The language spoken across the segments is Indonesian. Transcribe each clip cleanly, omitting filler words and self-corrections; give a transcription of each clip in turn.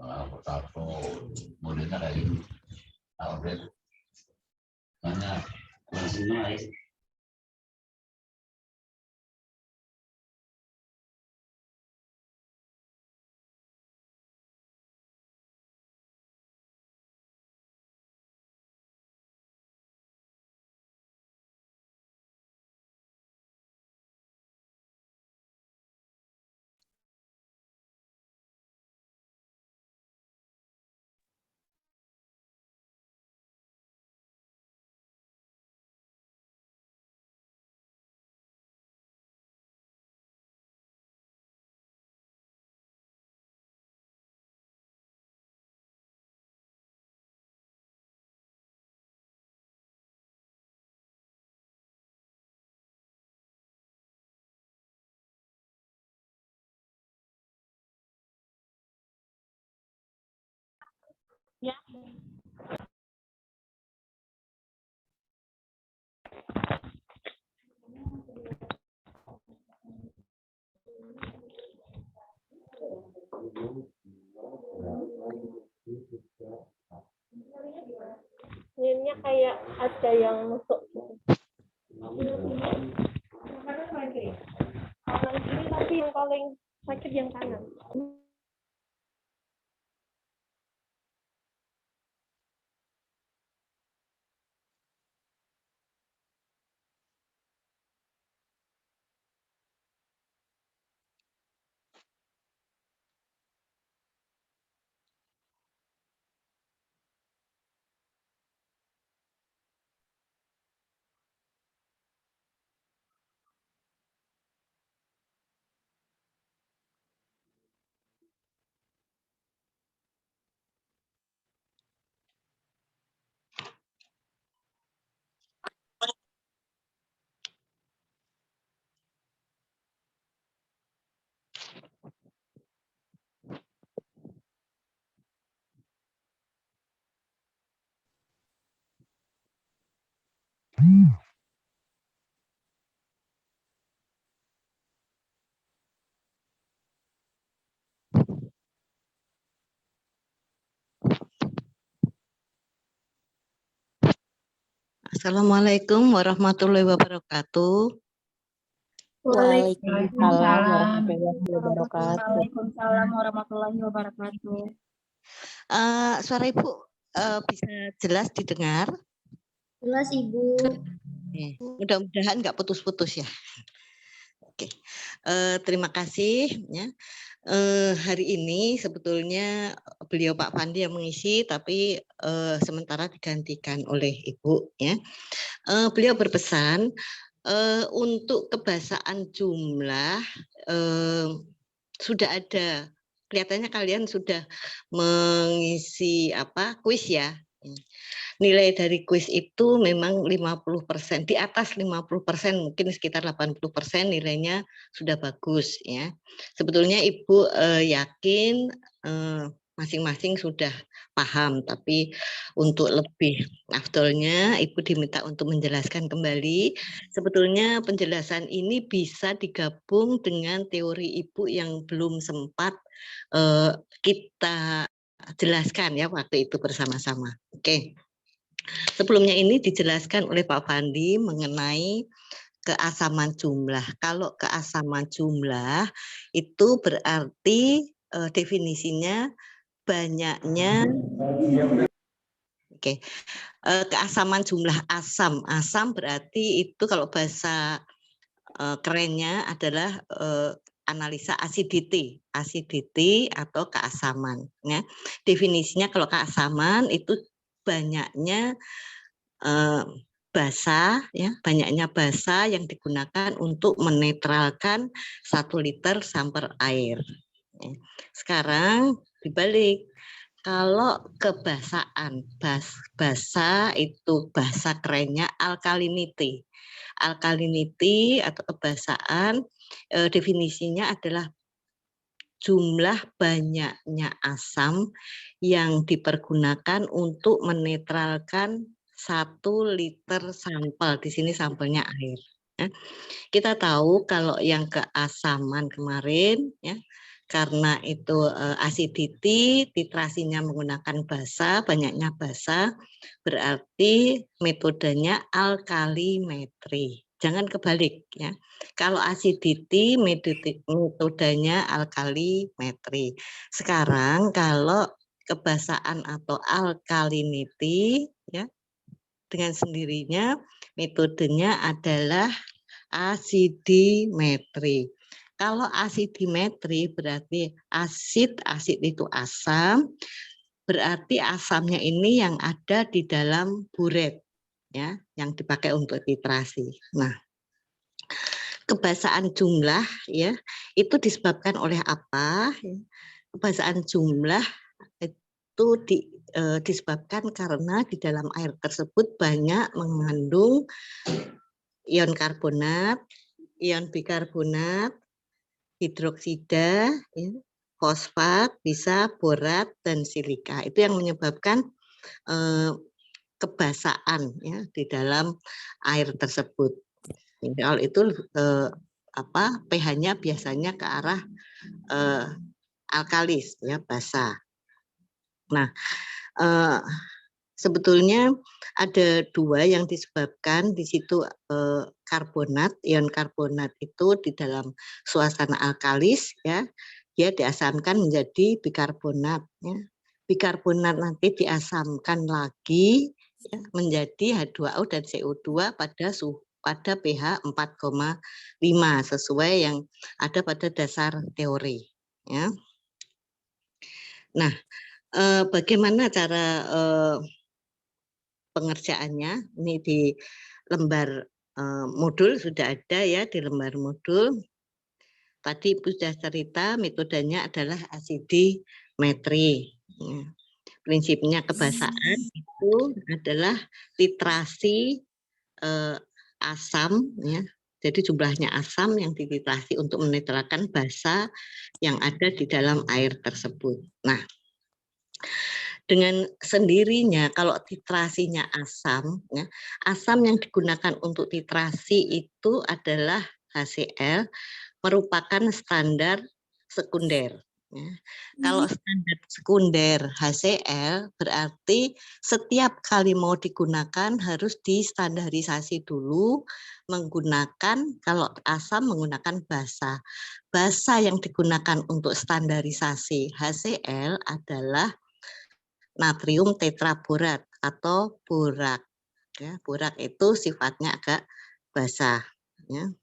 Potato, modelnya kayak gitu. Update banyak langsung naik. Ya. Ini kayak ada yang masuk. Kanan kiri, tapi yang paling sakit yang kanan. Assalamualaikum warahmatullahi wabarakatuh. Waalaikumsalam warahmatullahi wabarakatuh. Suara Ibu bisa jelas didengar? Jelas Ibu. Mudah-mudahan nggak putus-putus ya. Oke, terima kasih ya. Hari ini sebetulnya beliau Pak Pandi yang mengisi, tapi sementara digantikan oleh Ibu ya. Beliau berpesan untuk kebahasaan jumlah sudah ada, kelihatannya kalian sudah mengisi kuis ya. Nilai dari kuis itu memang 50%, di atas 50%, mungkin sekitar 80% nilainya sudah bagus ya. Sebetulnya Ibu yakin masing-masing sudah paham, tapi untuk lebih afdolnya Ibu diminta untuk menjelaskan kembali. Sebetulnya penjelasan ini bisa digabung dengan teori Ibu yang belum sempat kita jelaskan ya waktu itu bersama-sama. Oke. Sebelumnya ini dijelaskan oleh Pak Pandi mengenai keasaman jumlah. Kalau keasaman jumlah itu berarti definisinya banyaknya. Oke. Keasaman jumlah asam. Asam berarti itu kalau bahasa kerennya adalah analisa acidity atau keasaman ya. Definisinya kalau keasaman itu banyaknya basa ya, banyaknya basa yang digunakan untuk menetralkan 1 liter samper air. Sekarang dibalik, kalau kebasaan, basa itu bahasa kerennya alkalinity. Alkalinity atau kebasaan definisinya adalah jumlah banyaknya asam yang dipergunakan untuk menetralkan 1 liter sampel. Di sini sampelnya air. Ya. Kita tahu kalau yang keasaman kemarin ya karena itu acidity, titrasinya menggunakan basa, banyaknya basa, berarti metodenya alkalimetri. Jangan kebalik ya. Kalau acidity metodenya alkalimetri. Sekarang kalau kebasaan atau alkalinity ya, dengan sendirinya metodenya adalah asidimetri. Kalau asidimetri berarti asid itu asam, berarti asamnya ini yang ada di dalam buret ya, yang dipakai untuk titrasi. Nah, kebasaan jumlah ya itu disebabkan oleh apa? Kebasaan jumlah itu disebabkan karena di dalam air tersebut banyak mengandung ion karbonat, ion bikarbonat, hidroksida, ya, fosfat, bisa borat dan silika. Itu yang menyebabkan kebasaan ya di dalam air tersebut. Kalau itu pH-nya biasanya ke arah alkalis ya, basa. Nah, sebetulnya ada dua yang disebabkan di situ karbonat, ion karbonat itu di dalam suasana alkalis ya, dia diasamkan menjadi bikarbonat ya. Bikarbonat nanti diasamkan lagi ya, menjadi H2O dan CO2 pada pH 4,5 sesuai yang ada pada dasar teori ya. Nah, bagaimana cara pengerjaannya? Ini di lembar modul sudah ada ya, di lembar modul. Tadi Ibu sudah cerita metodenya adalah asidimetri. Ya. Prinsipnya kebasaan itu adalah titrasi asam ya. Jadi jumlahnya asam yang dititrasi untuk menetralkan basa yang ada di dalam air tersebut. Nah, dengan sendirinya kalau titrasinya asam, ya, asam yang digunakan untuk titrasi itu adalah HCl, merupakan standar sekunder. Ya. Kalau standar sekunder HCl berarti setiap kali mau digunakan harus distandarisasi dulu menggunakan, kalau asam menggunakan basa. Basa yang digunakan untuk standarisasi HCl adalah natrium tetraborat atau borak. Ya, borak itu sifatnya agak basah. Ya.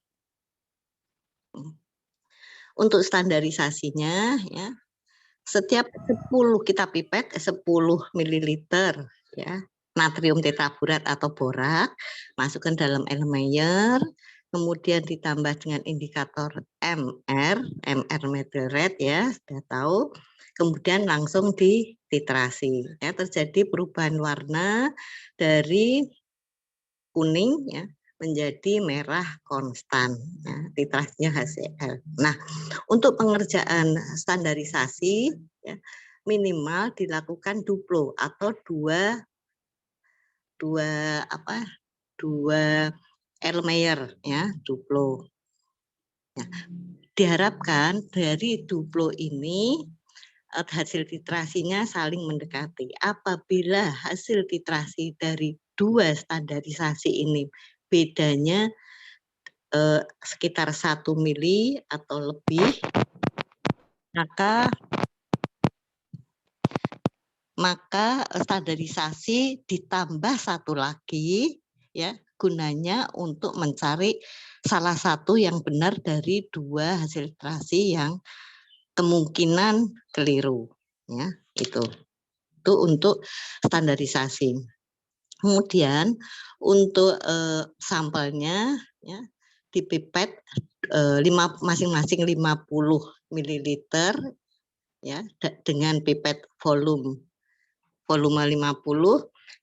Untuk standarisasinya, ya, setiap 10 kita pipet 10 ml ya natrium tetraborat atau borak masukkan dalam Erlenmeyer, kemudian ditambah dengan indikator MR methyl red ya, sudah tahu. Kemudian langsung dititrasi. Ya, terjadi perubahan warna dari kuning ya menjadi merah konstan. Ya, titrasinya HCl. Nah, untuk pengerjaan standarisasi ya, minimal dilakukan duplo atau dua Erlenmeyer ya, duplo. Ya, diharapkan dari duplo ini hasil titrasinya saling mendekati. Apabila hasil titrasi dari dua standarisasi ini bedanya sekitar 1 mili atau lebih, maka standarisasi ditambah satu lagi ya, gunanya untuk mencari salah satu yang benar dari dua hasil titrasi yang kemungkinan keliru ya, itu untuk standarisasi. Kemudian untuk sampelnya ya dipipet masing-masing 50 ml ya dengan pipet volume 50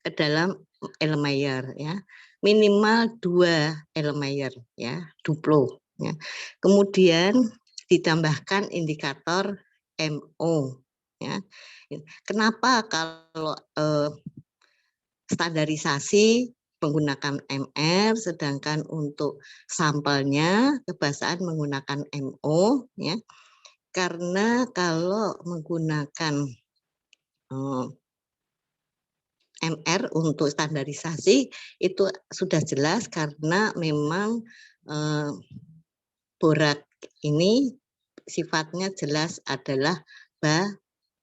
ke dalam Erlenmeyer ya. Minimal 2 Erlenmeyer ya, duplo ya. Kemudian ditambahkan indikator MO ya. Kenapa kalau standarisasi menggunakan MR, sedangkan untuk sampelnya kebasaan menggunakan MO ya. Karena kalau menggunakan MR untuk standarisasi itu sudah jelas karena memang borak ini sifatnya jelas adalah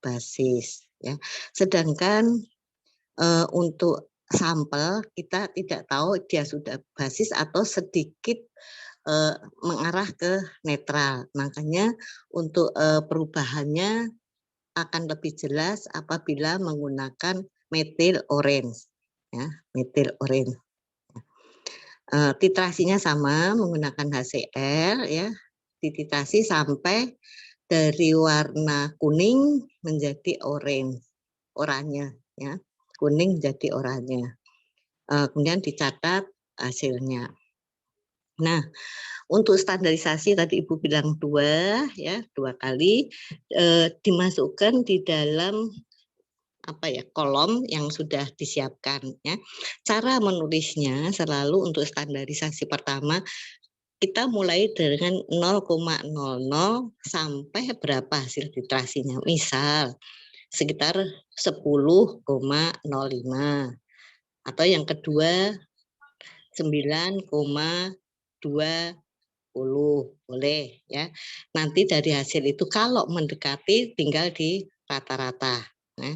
basis ya. Sedangkan untuk sampel kita tidak tahu dia sudah basis atau sedikit mengarah ke netral. Makanya untuk perubahannya akan lebih jelas apabila menggunakan methyl orange ya, methyl orange. Titrasinya sama menggunakan HCl ya, dititrasi sampai dari warna kuning menjadi oranye ya, kuning jadi oranye. Kemudian dicatat hasilnya. Nah, untuk standarisasi tadi Ibu bilang 2 ya, 2 kali dimasukkan di dalam kolom yang sudah disiapkan ya. Cara menulisnya selalu untuk standarisasi pertama kita mulai dengan 0,00 sampai berapa hasil titrasinya. Misal sekitar 10,05 atau yang kedua 9,20 boleh ya. Nanti dari hasil itu kalau mendekati tinggal di rata-rata. Nah,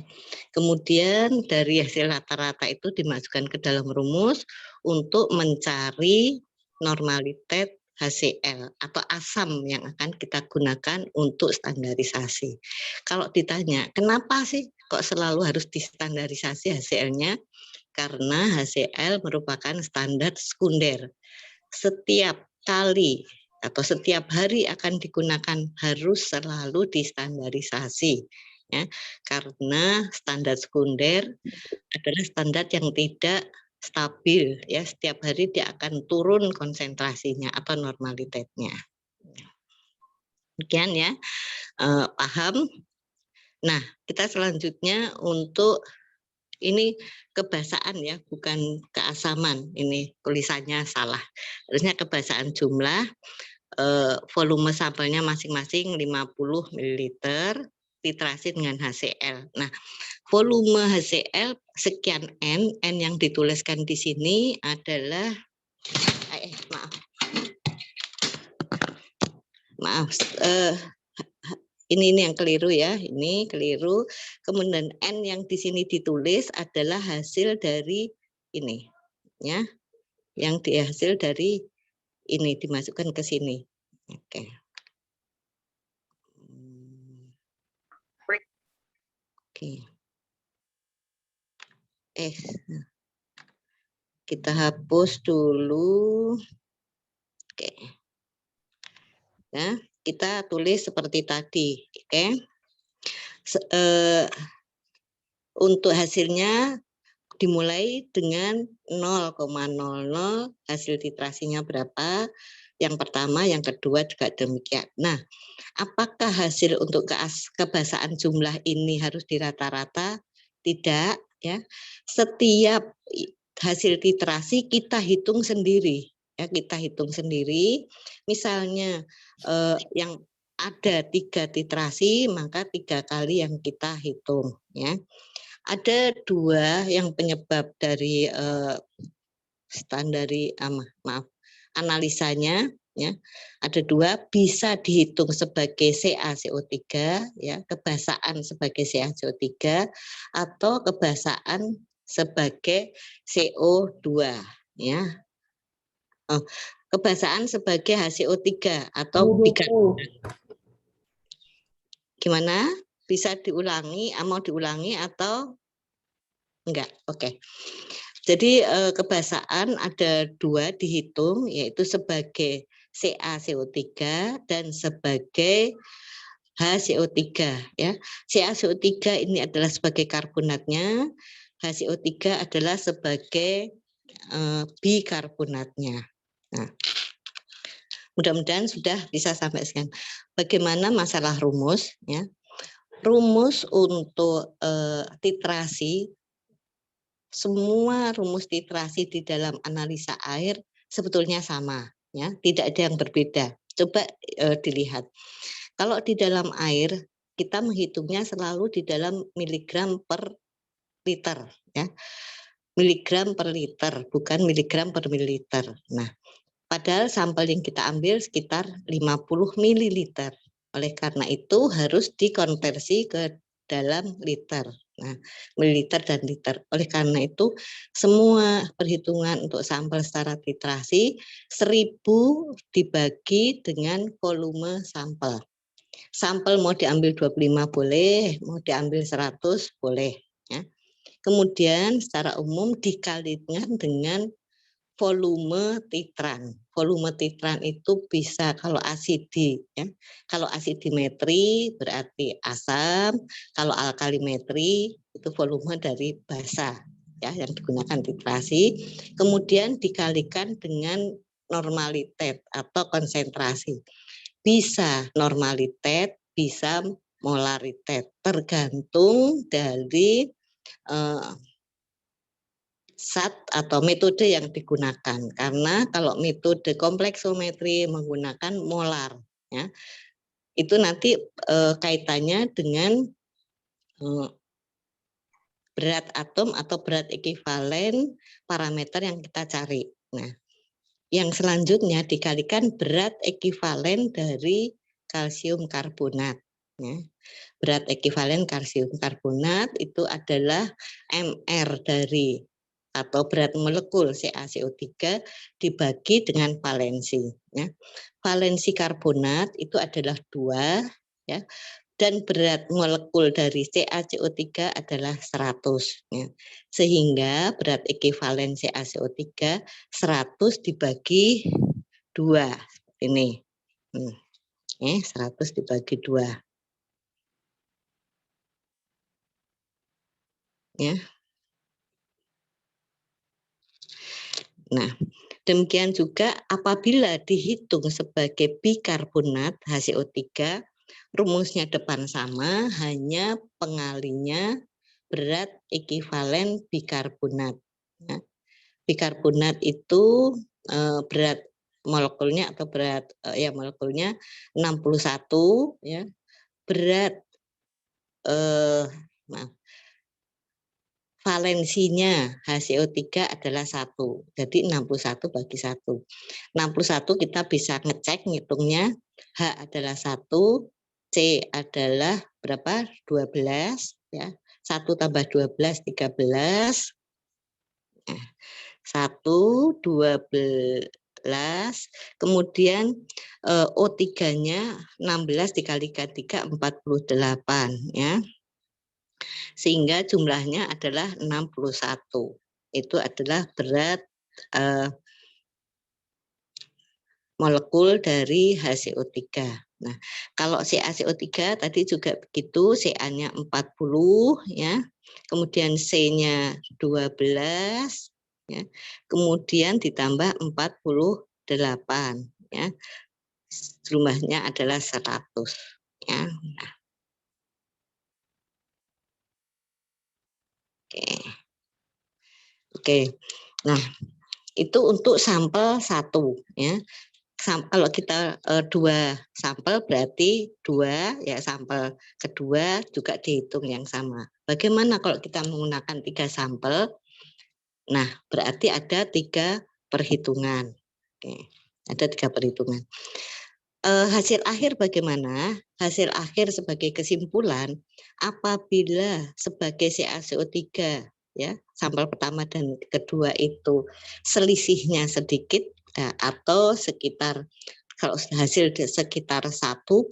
kemudian dari hasil rata-rata itu dimasukkan ke dalam rumus untuk mencari normalitas HCl atau asam yang akan kita gunakan untuk standarisasi. Kalau ditanya, kenapa sih kok selalu harus distandarisasi HCl-nya? Karena HCl merupakan standar sekunder. Setiap kali atau setiap hari akan digunakan harus selalu distandarisasi. Ya, karena standar sekunder adalah standar yang tidak stabil ya, setiap hari dia akan turun konsentrasinya atau normalitasnya. Demikian ya, paham. Nah, kita selanjutnya untuk ini kebasaan ya, bukan keasaman. Ini tulisannya salah. Harusnya kebasaan jumlah, volume sampelnya masing-masing 50 ml, titrasi dengan HCl. Nah, volume HCl sekian N yang dituliskan di sini adalah maaf, ini yang keliru ya, ini keliru. Kemudian N yang di sini ditulis adalah hasil dari ini ya, yang dihasil dari ini dimasukkan ke sini. Oke. Oke. Kita hapus dulu. Oke. Ya, kita tulis seperti tadi, oke. Untuk hasilnya dimulai dengan 0,00, hasil titrasinya berapa? Yang pertama, yang kedua juga demikian. Nah, apakah hasil untuk kebasaan jumlah ini harus dirata-rata? Tidak, ya. Setiap hasil titrasi kita hitung sendiri, ya, kita hitung sendiri. Misalnya yang ada 3 titrasi, maka 3 kali yang kita hitung, ya. Ada 2 yang penyebab dari analisanya ya. Ada 2 bisa dihitung sebagai CaCO3 ya, kebasaan sebagai CaCO3 atau kebasaan sebagai CO2 ya. Kebasaan sebagai HCO3 atau gimana? Bisa diulangi, mau diulangi atau enggak? Oke. Jadi kebasaan ada 2 dihitung, yaitu sebagai CaCO3 dan sebagai HCO3 ya. CaCO3 ini adalah sebagai karbonatnya, HCO3 adalah sebagai bikarbonatnya. Nah, mudah-mudahan sudah bisa sampai sekian. Bagaimana masalah rumus ya? Rumus untuk titrasi, semua rumus titrasi di dalam analisa air sebetulnya sama ya, tidak ada yang berbeda. Coba dilihat. Kalau di dalam air kita menghitungnya selalu di dalam miligram per liter, ya. Miligram per liter, bukan miligram per mililiter. Nah, padahal sampel yang kita ambil sekitar 50 mililiter. Oleh karena itu harus dikonversi ke dalam liter. Nah, mililiter dan liter. Oleh karena itu semua perhitungan untuk sampel secara titrasi 1000 dibagi dengan volume sampel. Sampel mau diambil 25 boleh, mau diambil 100 boleh, ya. Kemudian secara umum dikalikan dengan volume titran. Volume titran itu bisa kalau asidi, ya. Kalau asidimetri berarti asam, kalau alkalimetri itu volume dari basa, ya, yang digunakan titrasi. Kemudian dikalikan dengan normalitet atau konsentrasi. Bisa normalitet, bisa molaritet, tergantung dari zat atau metode yang digunakan. Karena kalau metode kompleksometri menggunakan molar, ya, itu nanti kaitannya dengan berat atom atau berat ekivalen parameter yang kita cari. Nah, yang selanjutnya dikalikan berat ekivalen dari kalsium karbonat, ya. Berat ekivalen kalsium karbonat itu adalah MR dari atau berat molekul CaCO3 dibagi dengan valensi, ya. Valensi karbonat itu adalah 2, ya, dan berat molekul dari CaCO3 adalah 100, ya. Sehingga berat ekivalen CaCO3 100 dibagi 2 ini. 100 dibagi 2. Ya. Nah, demikian juga apabila dihitung sebagai bikarbonat HCO3, rumusnya depan sama, hanya pengalinya berat ekivalen bikarbonat. Ya. Bikarbonat itu berat molekulnya atau berat molekulnya 61, ya. Berat valensinya HCO3 adalah 1. Jadi 61 bagi 1. 61 kita bisa ngecek ngitungnya. H adalah 1, C adalah berapa? 12, ya. 1 tambah 12 13. 1 12, kemudian O3-nya 16 dikalikan 3 48, ya. Sehingga jumlahnya adalah 61. Itu adalah berat molekul dari HCO3. Nah, kalau CaCO3 tadi juga begitu, Ca-nya 40, ya. Kemudian C-nya 12, ya. Kemudian ditambah 48, ya. Jumlahnya adalah 100, ya. Nah. Oke. Nah, itu untuk sampel 1, ya. Kalau kita 2 sampel berarti 2, ya, sampel kedua juga dihitung yang sama. Bagaimana kalau kita menggunakan 3 sampel? Nah, berarti ada 3 perhitungan. Oke, ada 3 perhitungan. Hasil akhir bagaimana? Hasil akhir sebagai kesimpulan, apabila sebagai CaCO3, ya, sampel pertama dan kedua itu selisihnya sedikit, atau sekitar, kalau hasil sekitar 1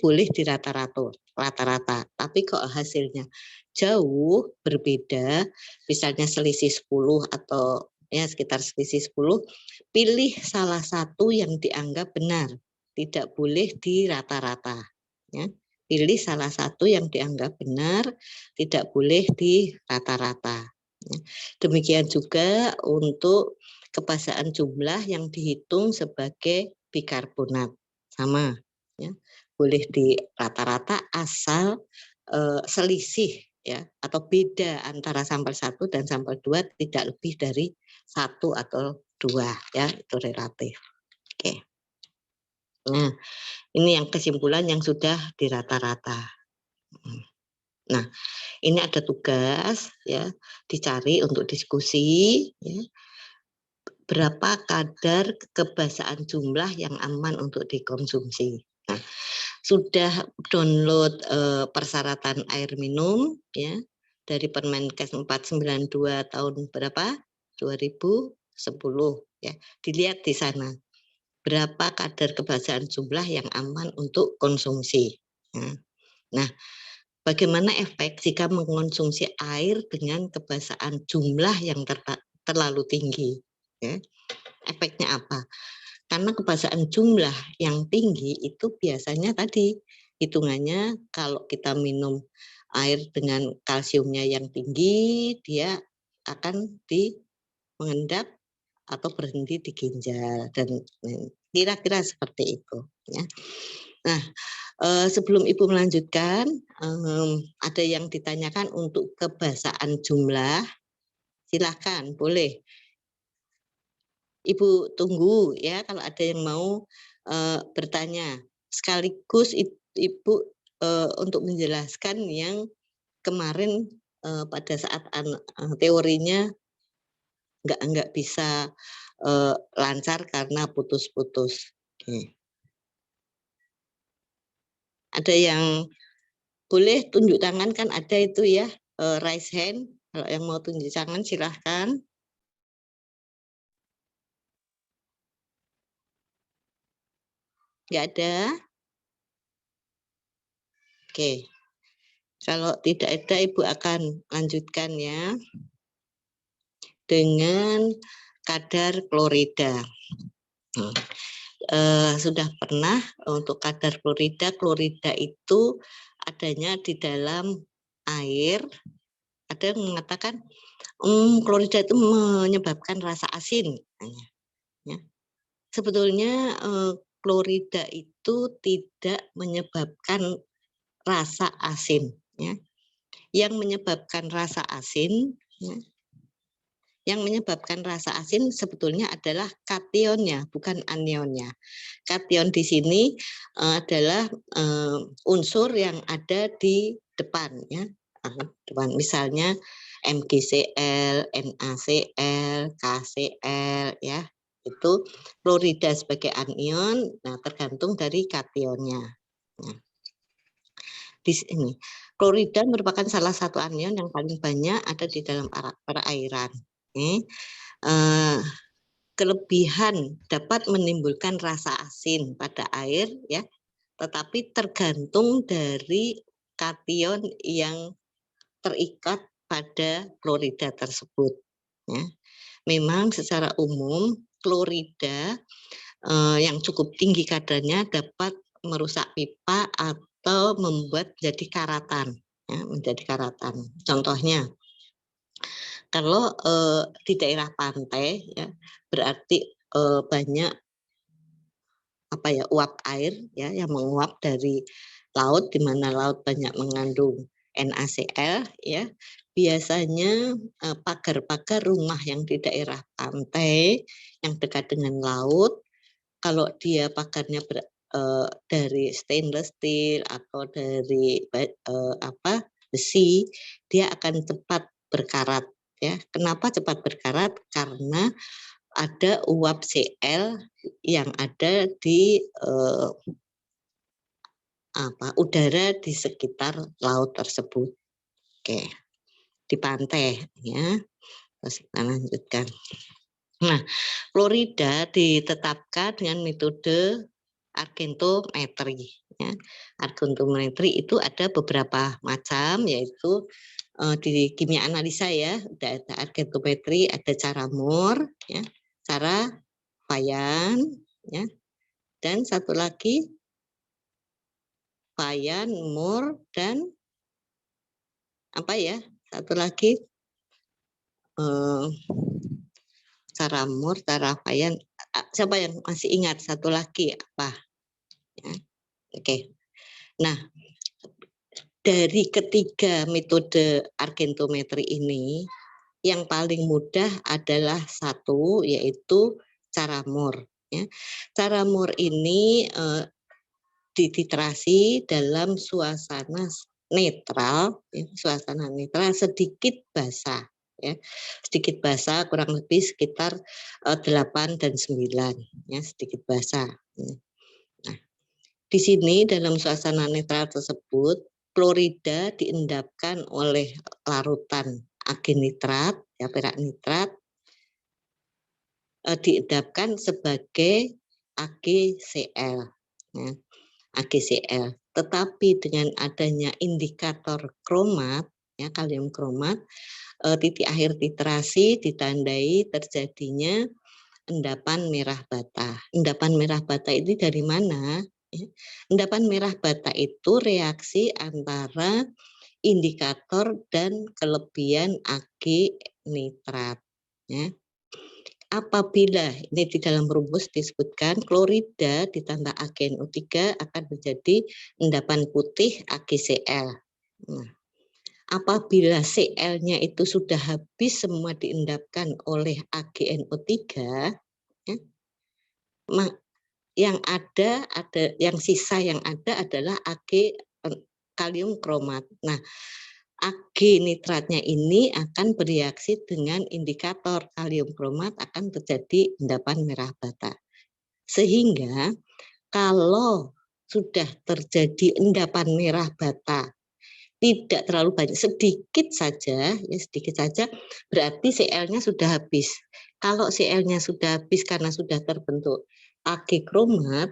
boleh di rata-rata. Tapi kalau hasilnya jauh berbeda, misalnya selisih 10 atau ya sekitar selisih 10, pilih salah satu yang dianggap benar. Tidak boleh di rata-rata, ya. Pilih salah satu yang dianggap benar, tidak boleh di rata-rata, ya. Demikian juga untuk kebasaan jumlah yang dihitung sebagai bikarbonat, sama, ya. Boleh di rata-rata asal selisih, ya, atau beda antara sampel 1 dan sampel 2 tidak lebih dari 1 atau 2, ya, itu relatif. Oke. Nah, ini yang kesimpulan yang sudah dirata-rata. Nah, ini ada tugas ya, dicari untuk diskusi ya. Berapa kadar kebasaan jumlah yang aman untuk dikonsumsi. Nah, sudah download persyaratan air minum ya dari Permenkes 492 tahun berapa? 2010 ya. Dilihat di sana berapa kadar kebasaan jumlah yang aman untuk konsumsi. Nah, bagaimana efek jika mengkonsumsi air dengan kebasaan jumlah yang terlalu tinggi? Ya. Efeknya apa? Karena kebasaan jumlah yang tinggi itu biasanya tadi hitungannya kalau kita minum air dengan kalsiumnya yang tinggi, dia akan mengendap atau berhenti di ginjal dan kira-kira seperti itu ya. Nah, sebelum Ibu melanjutkan, ada yang ditanyakan untuk kebasaan jumlah, silakan boleh. Ibu tunggu ya kalau ada yang mau bertanya. Sekaligus Ibu untuk menjelaskan yang kemarin pada saat teorinya nggak bisa lancar karena putus-putus. Ada yang boleh tunjuk tangan kan ada itu ya, raise hand. Kalau yang mau tunjuk tangan silahkan. Nggak ada? Oke. Kalau tidak ada Ibu akan lanjutkan ya. Dengan kadar klorida. Sudah pernah untuk kadar klorida itu adanya di dalam air. Ada yang mengatakan klorida itu menyebabkan rasa asin. Ya. Sebetulnya klorida itu tidak menyebabkan rasa asin. Ya. Yang menyebabkan rasa asin, ya, yang menyebabkan rasa asin sebetulnya adalah kationnya, bukan anionnya. Kation di sini adalah unsur yang ada di depan, ya. Depan, misalnya MgCl, NaCl, KCl, ya. Itu klorida sebagai anion, nah tergantung dari kationnya. Nah, di sini klorida merupakan salah satu anion yang paling banyak ada di dalam perairan. Kelebihan dapat menimbulkan rasa asin pada air ya, tetapi tergantung dari kation yang terikat pada klorida tersebut ya. Memang secara umum klorida yang cukup tinggi kadarnya dapat merusak pipa atau membuat jadi karatan ya, menjadi karatan. Contohnya kalau di daerah pantai ya berarti banyak apa ya uap air ya yang menguap dari laut, di mana laut banyak mengandung NaCl ya. Biasanya pagar-pagar rumah yang di daerah pantai yang dekat dengan laut, kalau dia pagarnya dari stainless steel atau dari besi, dia akan cepat berkarat ya. Kenapa cepat berkarat? Karena ada uap Cl yang ada di udara di sekitar laut tersebut. Oke, di pantai ya. Terus kita lanjutkan. Nah, klorida ditetapkan dengan metode argentometri. Ya. Argentometri itu ada beberapa macam, yaitu di kimia analisa ya, ada argentometri, ada cara Moore, ya, cara Payan, ya, dan satu lagi Payan, Moore, dan apa ya? Satu lagi cara Moore, cara Payan. Siapa yang masih ingat satu lagi apa? Ya. Oke. Nah, dari ketiga metode argentometri ini, yang paling mudah adalah satu, yaitu cara Moore. Ya. Cara Moore ini dititrasi dalam suasana netral, ya, suasana netral sedikit basah, ya, sedikit basah kurang lebih sekitar 8 dan 9, ya, sedikit basah. Ya. Nah, di sini dalam suasana netral tersebut klorida diendapkan oleh larutan agenitrat, ya, perak nitrat, diendapkan sebagai AgCl. Ya. AgCl. Tetapi dengan adanya indikator kromat, ya, kalium kromat, titik akhir titrasi ditandai terjadinya endapan merah bata. Endapan merah bata ini dari mana? Ya. Endapan merah bata itu reaksi antara indikator dan kelebihan Ag nitrat. Ya. Apabila ini di dalam rumus disebutkan klorida ditambah AgNO3 akan menjadi endapan putih AgCl. Nah, apabila Cl-nya itu sudah habis semua diendapkan oleh AgNO3, ya, yang ada yang sisa yang ada adalah kalium kromat. Nah, Ag nitratnya ini akan bereaksi dengan indikator kalium kromat akan terjadi endapan merah bata. Sehingga kalau sudah terjadi endapan merah bata tidak terlalu banyak, sedikit saja, ya sedikit saja, berarti Cl-nya sudah habis. Kalau Cl-nya sudah habis karena sudah terbentuk Ag kromat,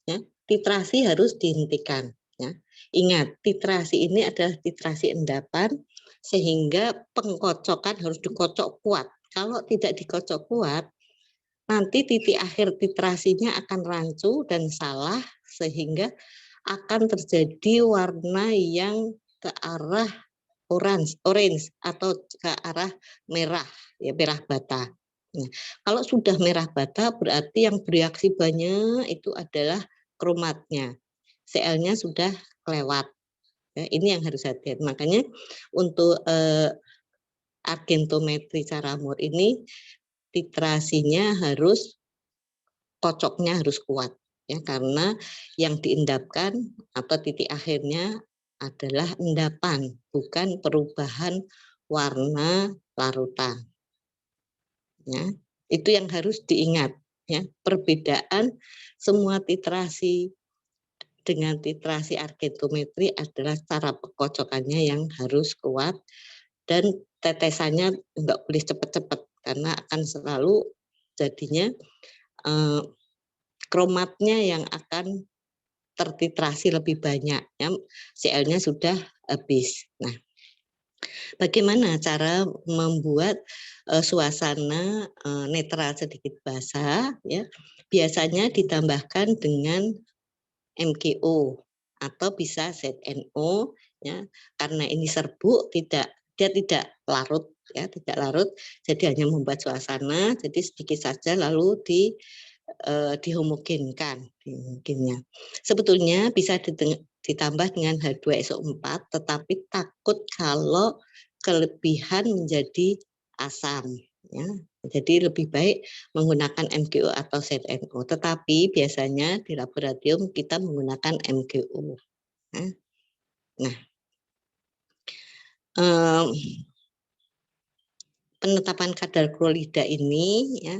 ya, titrasi harus dihentikan. Ya. Ingat, titrasi ini adalah titrasi endapan, sehingga pengkocokan harus dikocok kuat. Kalau tidak dikocok kuat, nanti titik akhir titrasinya akan rancu dan salah, sehingga akan terjadi warna yang ke arah orange atau ke arah merah, ya, merah bata. Nah, kalau sudah merah bata berarti yang bereaksi banyak itu adalah kromatnya. Cl-nya sudah kelewat. Ya, ini yang harus hati-hati. Makanya untuk argentometri cara Moore ini titrasinya harus, kocoknya harus kuat, ya, karena yang diendapkan atau titik akhirnya adalah endapan, bukan perubahan warna larutan. Ya, itu yang harus diingat, ya, perbedaan semua titrasi dengan titrasi argentometri adalah cara pengocokannya yang harus kuat dan tetesannya enggak boleh cepat-cepat karena akan selalu jadinya kromatnya yang akan tertitrasi lebih banyak, ya, Cl-nya sudah habis. Nah, bagaimana cara membuat suasana netral sedikit basah, ya? Biasanya ditambahkan dengan MgO atau bisa ZNO, ya. Karena ini serbuk, dia tidak larut, ya, tidak larut, jadi hanya membuat suasana, jadi sedikit saja lalu dihomogenkan. Sebetulnya bisa ditambah dengan H2SO4, tetapi takut kalau kelebihan menjadi asam, ya. Jadi lebih baik menggunakan MgO atau ZNO, tetapi biasanya di laboratorium kita menggunakan MgO. Nah, penetapan kadar klorida ini, ya,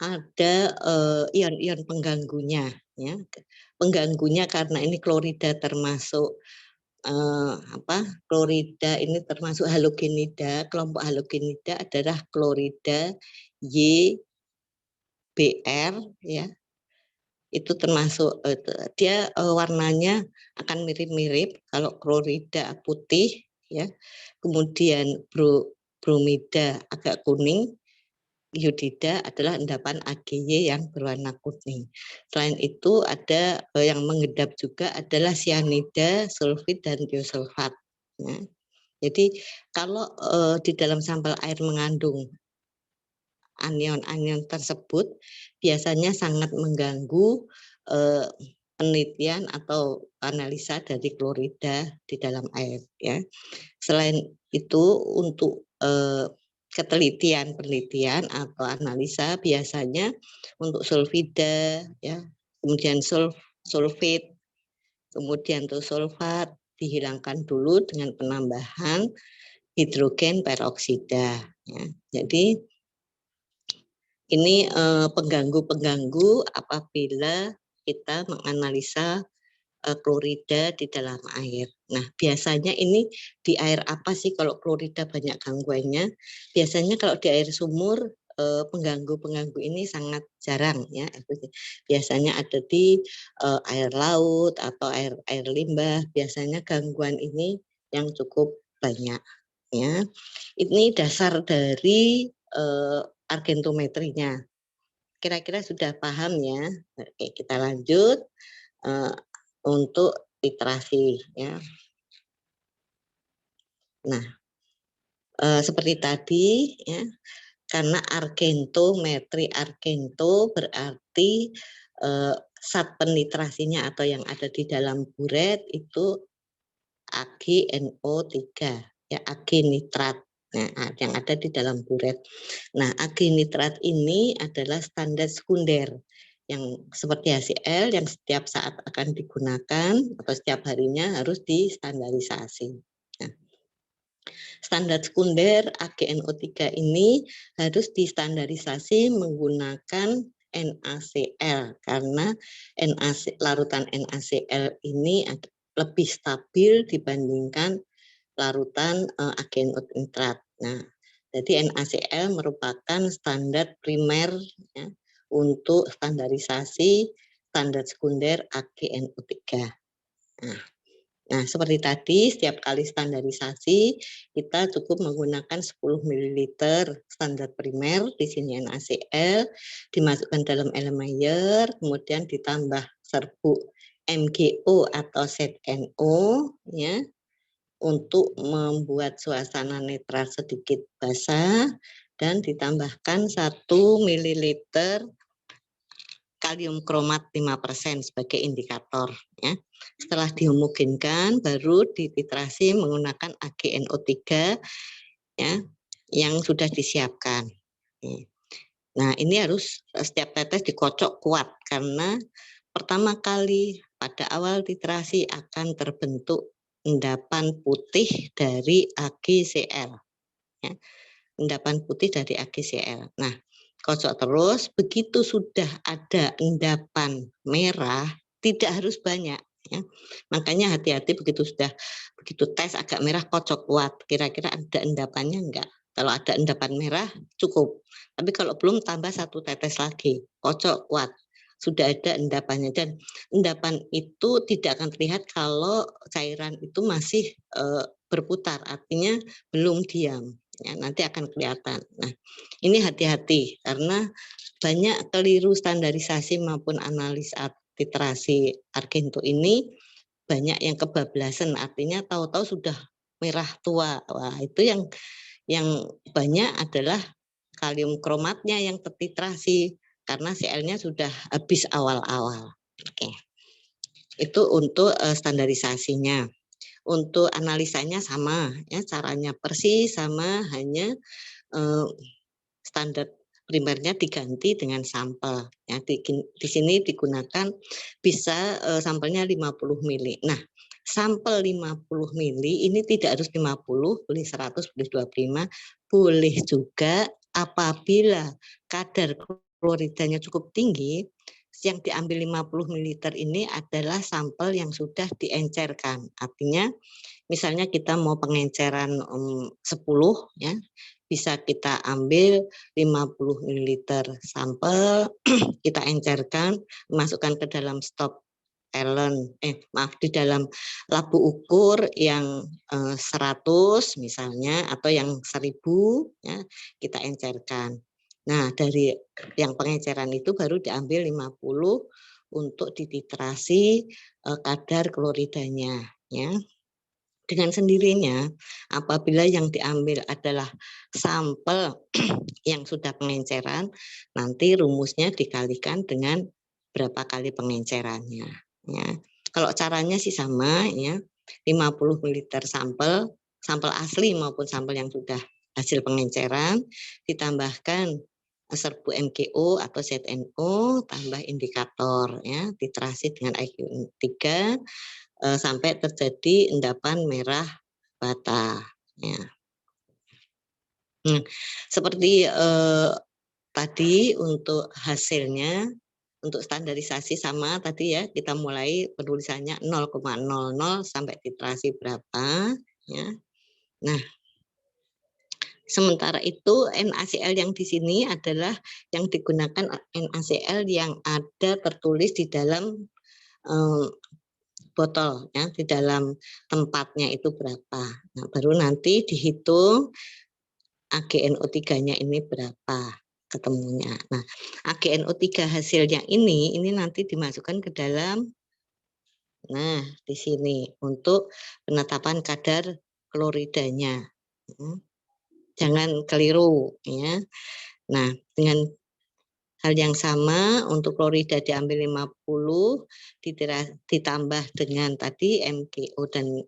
ada ion-ion pengganggunya, ya. Pengganggunya karena ini klorida termasuk klorida ini termasuk halogenida. Kelompok halogenida adalah klorida YBr, ya. Itu termasuk dia warnanya akan mirip-mirip. Kalau klorida putih, ya. Kemudian bromida agak kuning. Iodida adalah endapan AgY yang berwarna kuning. Selain itu ada yang mengedap juga adalah sianida, sulfit dan tiosulfat. Ya. Jadi kalau di dalam sampel air mengandung anion-anion tersebut, biasanya sangat mengganggu penelitian atau analisa dari klorida di dalam air. Ya. Selain itu untuk penelitian atau analisa biasanya untuk sulfida ya, kemudian sulfit, kemudian tuh sulfat dihilangkan dulu dengan penambahan hidrogen peroksida ya. Jadi ini pengganggu-pengganggu apabila kita menganalisa klorida di dalam air. Nah, biasanya ini di air apa sih kalau klorida banyak gangguannya? Biasanya kalau di air sumur pengganggu-pengganggu ini sangat jarang ya. Biasanya ada di air laut atau air limbah. Biasanya gangguan ini yang cukup banyak ya. Ini dasar dari argentometrinya. Kira-kira sudah paham ya? Oke, kita lanjut. Untuk literasi ya. Nah, seperti tadi ya, karena argentometri berarti zat penliterasinya atau yang ada di dalam buret itu AgNO3 ya, Ag nitrat. Nah, yang ada di dalam buret. Nah, Ag nitrat ini adalah standar sekunder yang seperti HCl yang setiap saat akan digunakan atau setiap harinya harus distandarisasi. Nah, standar sekunder AgNO3 ini harus distandarisasi menggunakan NaCl karena larutan NaCl ini lebih stabil dibandingkan larutan AgNO3. Nah, jadi NaCl merupakan standar primer ya, untuk standarisasi standar sekunder AgNO3. Nah, seperti tadi setiap kali standarisasi kita cukup menggunakan 10 ml standar primer, di sini NaCl, dimasukkan dalam Erlenmeyer, kemudian ditambah serbuk MgO atau ZnO ya, untuk membuat suasana netral sedikit basah dan ditambahkan 1 ml kalium kromat 5% sebagai indikator ya. Setelah dihomogenkan baru dititrasi menggunakan AgNO3 ya yang sudah disiapkan. Nah, ini harus setiap tetes dikocok kuat karena pertama kali pada awal titrasi akan terbentuk endapan putih dari AgCl ya. Endapan putih dari AgCl. Nah, kocok terus, begitu sudah ada endapan merah, tidak harus banyak ya. Makanya hati-hati begitu tes agak merah, kocok kuat, kira-kira ada endapannya enggak. Kalau ada endapan merah cukup, tapi kalau belum tambah 1 tetes lagi, kocok kuat, sudah ada endapannya. Dan endapan itu tidak akan terlihat kalau cairan itu masih berputar, artinya belum diam ya, nanti akan kelihatan. Nah, ini hati-hati karena banyak keliru standarisasi maupun analisa titrasi argento ini banyak yang kebablasan, artinya tahu-tahu sudah merah tua. Wah, itu yang banyak adalah kalium kromatnya yang tertitrasi karena Cl-nya sudah habis awal-awal. Oke. Itu untuk standarisasinya. Untuk analisanya sama ya, caranya persis sama, hanya standar primernya diganti dengan sampel ya. Di sini digunakan bisa sampelnya 50 mili. Nah, sampel 50 mili ini tidak harus 50, boleh 100, boleh 25, boleh juga apabila kadar kloridanya cukup tinggi. Yang diambil 50 ml ini adalah sampel yang sudah diencerkan. Artinya misalnya kita mau pengenceran 10 ya, bisa kita ambil 50 ml sampel, kita encerkan, masukkan ke dalam stop di dalam labu ukur yang 100 misalnya atau yang 1000 ya, kita encerkan. Nah, dari yang pengenceran itu baru diambil 50 untuk dititrasi kadar kloridanya ya. Dengan sendirinya apabila yang diambil adalah sampel yang sudah pengenceran, nanti rumusnya dikalikan dengan berapa kali pengencerannya ya. Kalau caranya sih sama ya, 50 ml sampel asli maupun sampel yang sudah hasil pengenceran, ditambahkan serbu MgO atau ZNO, tambah indikator ya, titrasi dengan IgG 3 sampai terjadi endapan merah bata. Ya. Seperti tadi untuk hasilnya, untuk standarisasi sama tadi ya, kita mulai penulisannya 0,00 sampai titrasi berapa ya. Nah, sementara itu NaCl yang di sini adalah yang digunakan NaCl yang ada tertulis di dalam botol ya, di dalam tempatnya itu berapa. Nah, baru nanti dihitung AgNO3-nya ini berapa ketemunya. Nah, AgNO3 hasilnya ini nanti dimasukkan ke dalam, nah di sini untuk penetapan kadar kloridanya. Jangan keliru ya. Nah, dengan hal yang sama untuk klorida diambil 50 ditambah dengan tadi MgO dan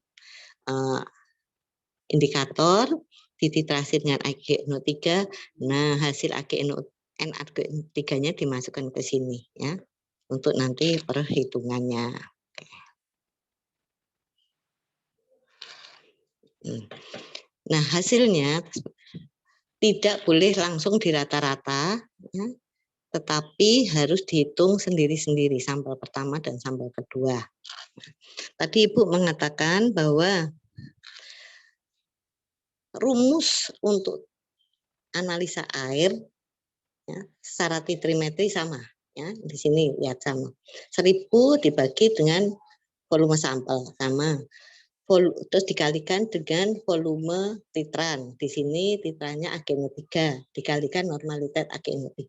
indikator, dititrasi dengan AgNO3. Nah, hasil NaCl3-nya dimasukkan ke sini ya untuk nanti perhitungannya. Nah, hasilnya tidak boleh langsung dirata-rata ya, tetapi harus dihitung sendiri-sendiri sampel pertama dan sampel kedua. Tadi Ibu mengatakan bahwa rumus untuk analisa air ya, secara titrimetri sama ya, di sini lihat sama. 1000 dibagi dengan volume sampel sama. Terus dikalikan dengan volume titran. Di sini titrannya AgNO3 dikalikan normalitas AgNO3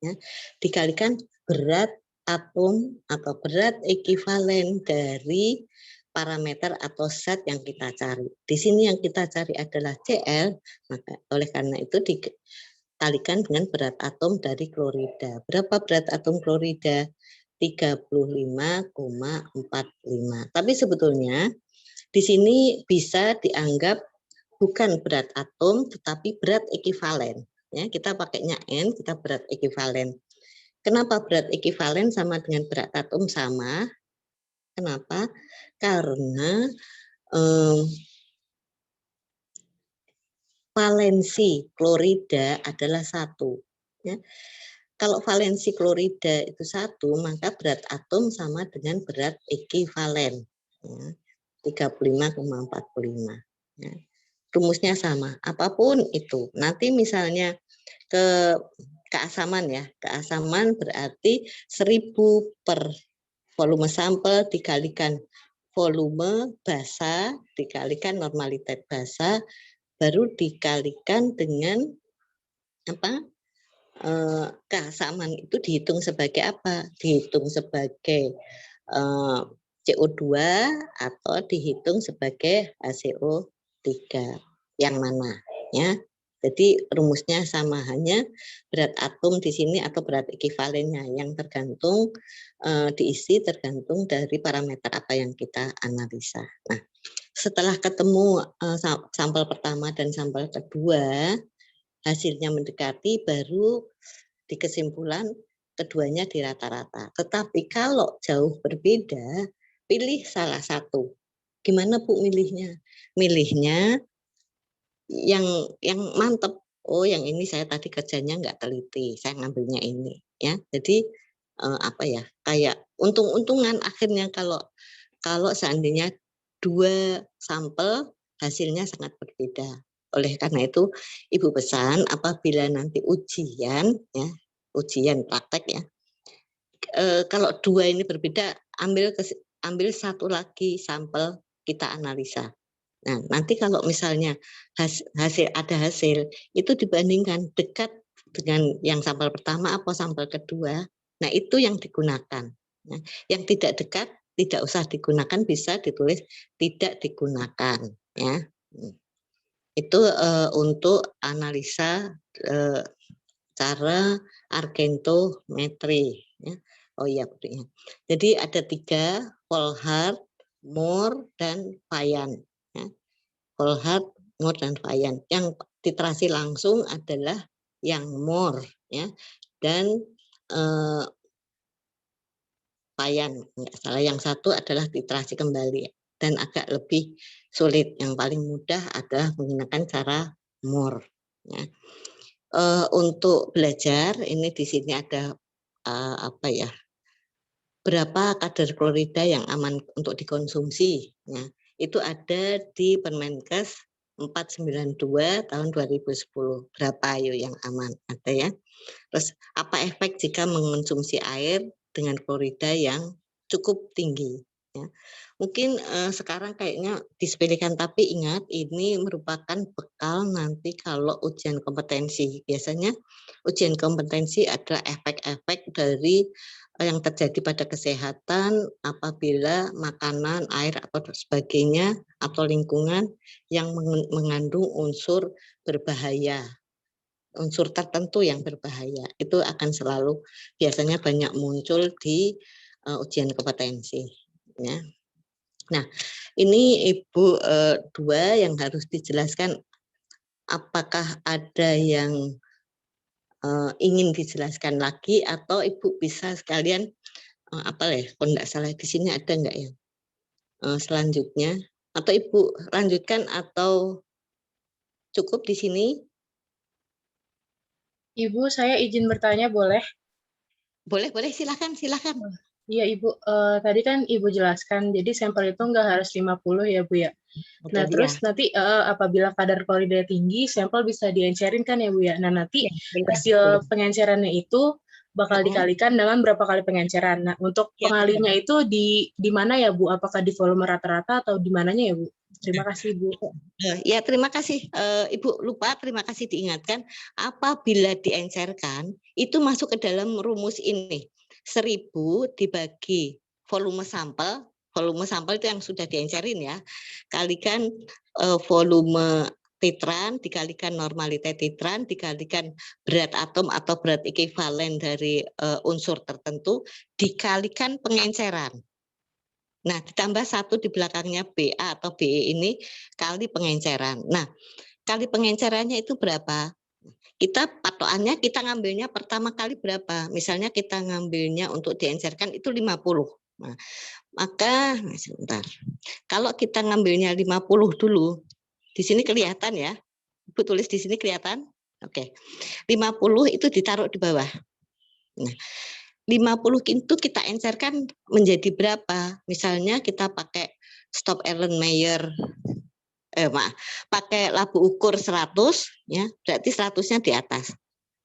ya. Dikalikan berat atom atau berat ekivalen dari parameter atau zat yang kita cari. Di sini yang kita cari adalah Cl, maka oleh karena itu dikalikan dengan berat atom dari klorida. Berapa berat atom klorida? 35,45. Tapi sebetulnya di sini bisa dianggap bukan berat atom tetapi berat ekivalen. Ya, kita pakainya N, kita berat ekivalen. Kenapa berat ekivalen sama dengan berat atom sama? Kenapa? Karena valensi klorida adalah 1. Ya. Kalau valensi klorida itu 1, maka berat atom sama dengan berat ekivalen. Ya. 35,45. Ya. Rumusnya sama, apapun itu. Nanti misalnya keasaman ya, keasaman berarti 1000 per volume sampel dikalikan volume basa dikalikan normalitas basa baru dikalikan dengan apa? Keasaman itu dihitung sebagai apa? Dihitung sebagai CO2 atau dihitung sebagai HCO3 yang mana ya. Jadi rumusnya sama, hanya berat atom di sini atau berat ekivalennya yang tergantung diisi tergantung dari parameter apa yang kita analisa. Nah, setelah ketemu sampel pertama dan sampel kedua hasilnya mendekati, baru di kesimpulan keduanya di rata-rata. Tetapi kalau jauh berbeda, pilih salah satu. Gimana Bu milihnya? Milihnya yang mantep. Oh, yang ini saya tadi kerjanya nggak teliti, saya ngambilnya ini ya. Jadi apa ya? Kayak untung-untungan akhirnya kalau seandainya 2 sampel hasilnya sangat berbeda. Oleh karena itu Ibu pesan apabila nanti ujian ya, ujian praktek ya, kalau 2 ini berbeda, ambil satu lagi sampel kita analisa. Nah, nanti kalau misalnya ada hasil itu dibandingkan dekat dengan yang sampel pertama apa sampel kedua, nah itu yang digunakan. Nah, yang tidak dekat tidak usah digunakan, bisa ditulis tidak digunakan ya. Itu untuk analisa cara argentometri ya. Oh iya, jadi ada 3, Volhard, Mohr, dan Payan ya. Volhard, Mohr, dan Payan. Yang titrasi langsung adalah yang more, ya, dan payan, enggak salah, yang satu adalah titrasi kembali dan agak lebih sulit. Yang paling mudah adalah menggunakan cara more, ya. Untuk belajar ini di sini ada apa ya, berapa kadar klorida yang aman untuk dikonsumsi, ya. Itu ada di Permenkes 492 tahun 2010. Berapa ayo yang aman, ada ya. Terus apa efek jika mengonsumsi air dengan klorida yang cukup tinggi, ya. Mungkin sekarang kayaknya disepelekan, tapi ingat ini merupakan bekal nanti kalau ujian kompetensi. Biasanya ujian kompetensi adalah efek-efek dari yang terjadi pada kesehatan apabila makanan, air atau sebagainya atau lingkungan yang mengandung unsur berbahaya, unsur tertentu yang berbahaya, itu akan selalu biasanya banyak muncul di ujian kompetensi, ya. Nah, ini Ibu dua yang harus dijelaskan, apakah ada yang ingin dijelaskan lagi atau Ibu bisa sekalian apa ya, kalau enggak salah di sini ada enggak ya selanjutnya, atau Ibu lanjutkan atau cukup di sini? Ibu, saya izin bertanya boleh? Boleh, silakan. Iya Ibu, tadi kan Ibu jelaskan, jadi sampel itu nggak harus 50 ya Bu ya? Nah Betul, terus nanti apabila kadar klorida tinggi, sampel bisa diencerin kan ya Bu ya? Nah nanti hasil pengencerannya itu bakal dikalikan dengan berapa kali pengenceran. Nah untuk pengalinya itu di mana ya Bu? Apakah di volume rata-rata atau di mananya ya Bu? Terima kasih Bu. Ya, terima kasih Ibu, lupa, terima kasih diingatkan. Apabila diencerkan itu masuk ke dalam rumus ini, 1000 dibagi volume sampel itu yang sudah diencerin ya, kalikan volume titran, dikalikan normalitas titran, dikalikan berat atom atau berat ekivalen dari unsur tertentu, dikalikan pengenceran. Nah, ditambah 1 di belakangnya BA atau BE ini kali pengenceran. Nah, kali pengencerannya itu berapa? Kita patokannya, kita ngambilnya pertama kali berapa? Misalnya kita ngambilnya untuk diencerkan itu 50. Nah, maka sebentar. Kalau kita ngambilnya 50 dulu, di sini kelihatan ya. Ibu tulis di sini kelihatan? Oke. 50 itu ditaruh di bawah. Nah, 50 itu kita encerkan menjadi berapa? Misalnya kita pakai stop Erlenmeyer, pakai labu ukur 100, ya, berarti 100-nya di atas.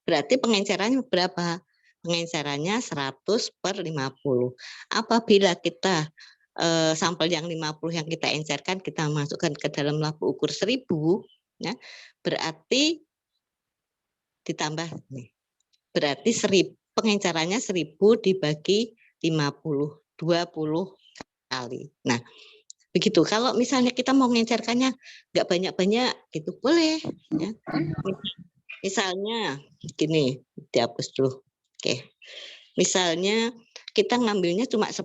Berarti pengencerannya berapa? Pengencerannya 100/50. Apabila kita sampel yang 50 yang kita encerkan, kita masukkan ke dalam labu ukur 1000, ya, berarti ditambah nih. Berarti 1000 pengencerannya 1000 dibagi 50, 20 kali. Nah, begitu. Kalau misalnya kita mau mengencerkannya nggak banyak-banyak, itu boleh. Ya. Misalnya gini, dihapus dulu. Oke. Misalnya kita ngambilnya cuma 10,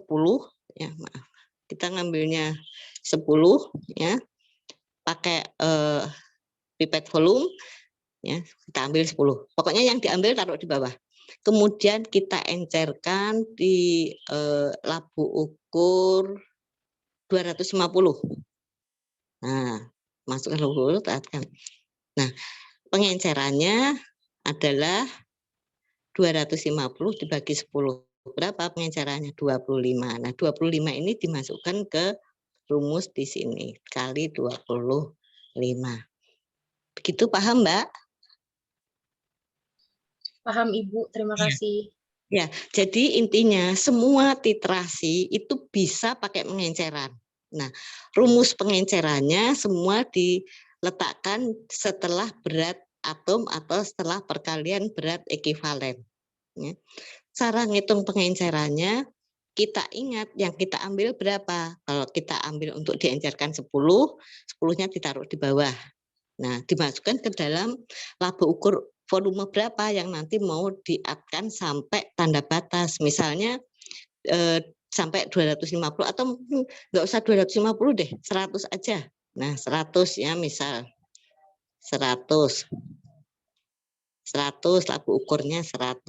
ya maaf. Kita ngambilnya 10, ya, pakai pipet volume, ya, kita ambil 10. Pokoknya yang diambil taruh di bawah. Kemudian kita encerkan di labu ukur 250. Nah, masukkan labu ukur, tekan. Nah, pengencerannya adalah 250 dibagi 10. Berapa pengencerannya? 25. Nah, 25 ini dimasukkan ke rumus di sini kali 25. Begitu, paham, Mbak? Paham Ibu, terima kasih. Ya, jadi intinya semua titrasi itu bisa pakai pengenceran. Nah, rumus pengencerannya semua diletakkan setelah berat atom atau setelah perkalian berat ekivalen. Ya. Cara ngitung pengencerannya, kita ingat yang kita ambil berapa. Kalau kita ambil untuk diencerkan 10, 10-nya ditaruh di bawah. Nah, dimasukkan ke dalam labu ukur volume berapa yang nanti mau diatkan sampai tanda batas. Misalnya sampai 250 atau nggak usah 250 deh, 100 aja. Nah, 100 ya misal. 100 laku ukurnya 100.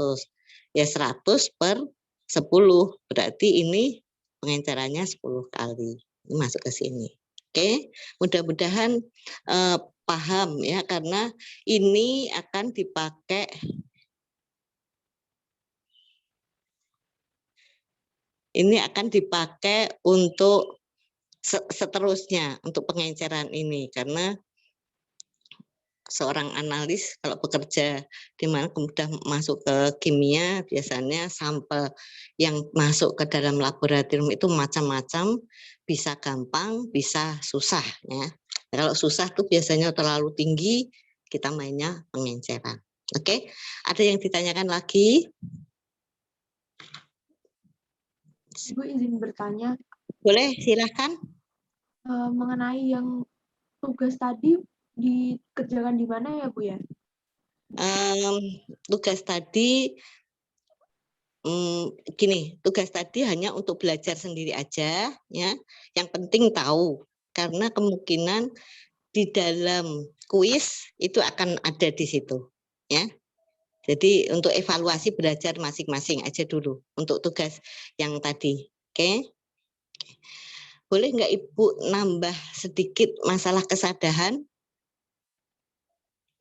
Ya 100 per 10. Berarti ini pengencerannya 10 kali. Ini masuk ke sini. Oke, mudah-mudahan paham ya, karena ini akan dipakai untuk seterusnya untuk pengenceran ini, karena seorang analis kalau bekerja di mana kemudian masuk ke kimia, biasanya sampel yang masuk ke dalam laboratorium itu macam-macam, bisa gampang, bisa susah ya. Kalau susah tuh biasanya terlalu tinggi, kita mainnya pengenceran. Oke, ada yang ditanyakan lagi? Ibu izin bertanya, Boleh, silahkan. mengenai yang tugas tadi dikerjakan di mana ya Bu ya? Tugas tadi gini, tugas tadi hanya untuk belajar sendiri aja ya. Yang penting tahu, karena kemungkinan di dalam kuis itu akan ada di situ ya. Jadi untuk evaluasi belajar masing-masing aja dulu untuk tugas yang tadi. Oke. Boleh nggak Ibu nambah sedikit masalah kesadaran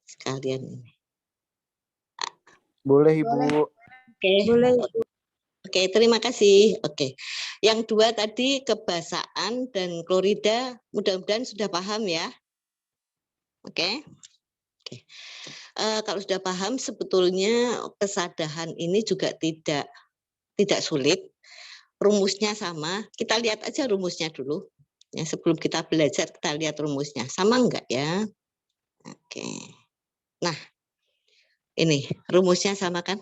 sekalian ini? Boleh Ibu. Oke. Boleh. Oke, terima kasih. Oke, yang dua tadi kebasaan dan klorida, mudah-mudahan sudah paham ya. Oke. Oke. Kalau sudah paham, sebetulnya kesadaran ini juga tidak sulit. Rumusnya sama. Kita lihat aja rumusnya dulu. Ya, sebelum kita belajar, kita lihat rumusnya. Sama enggak ya? Oke. Nah, ini rumusnya sama kan?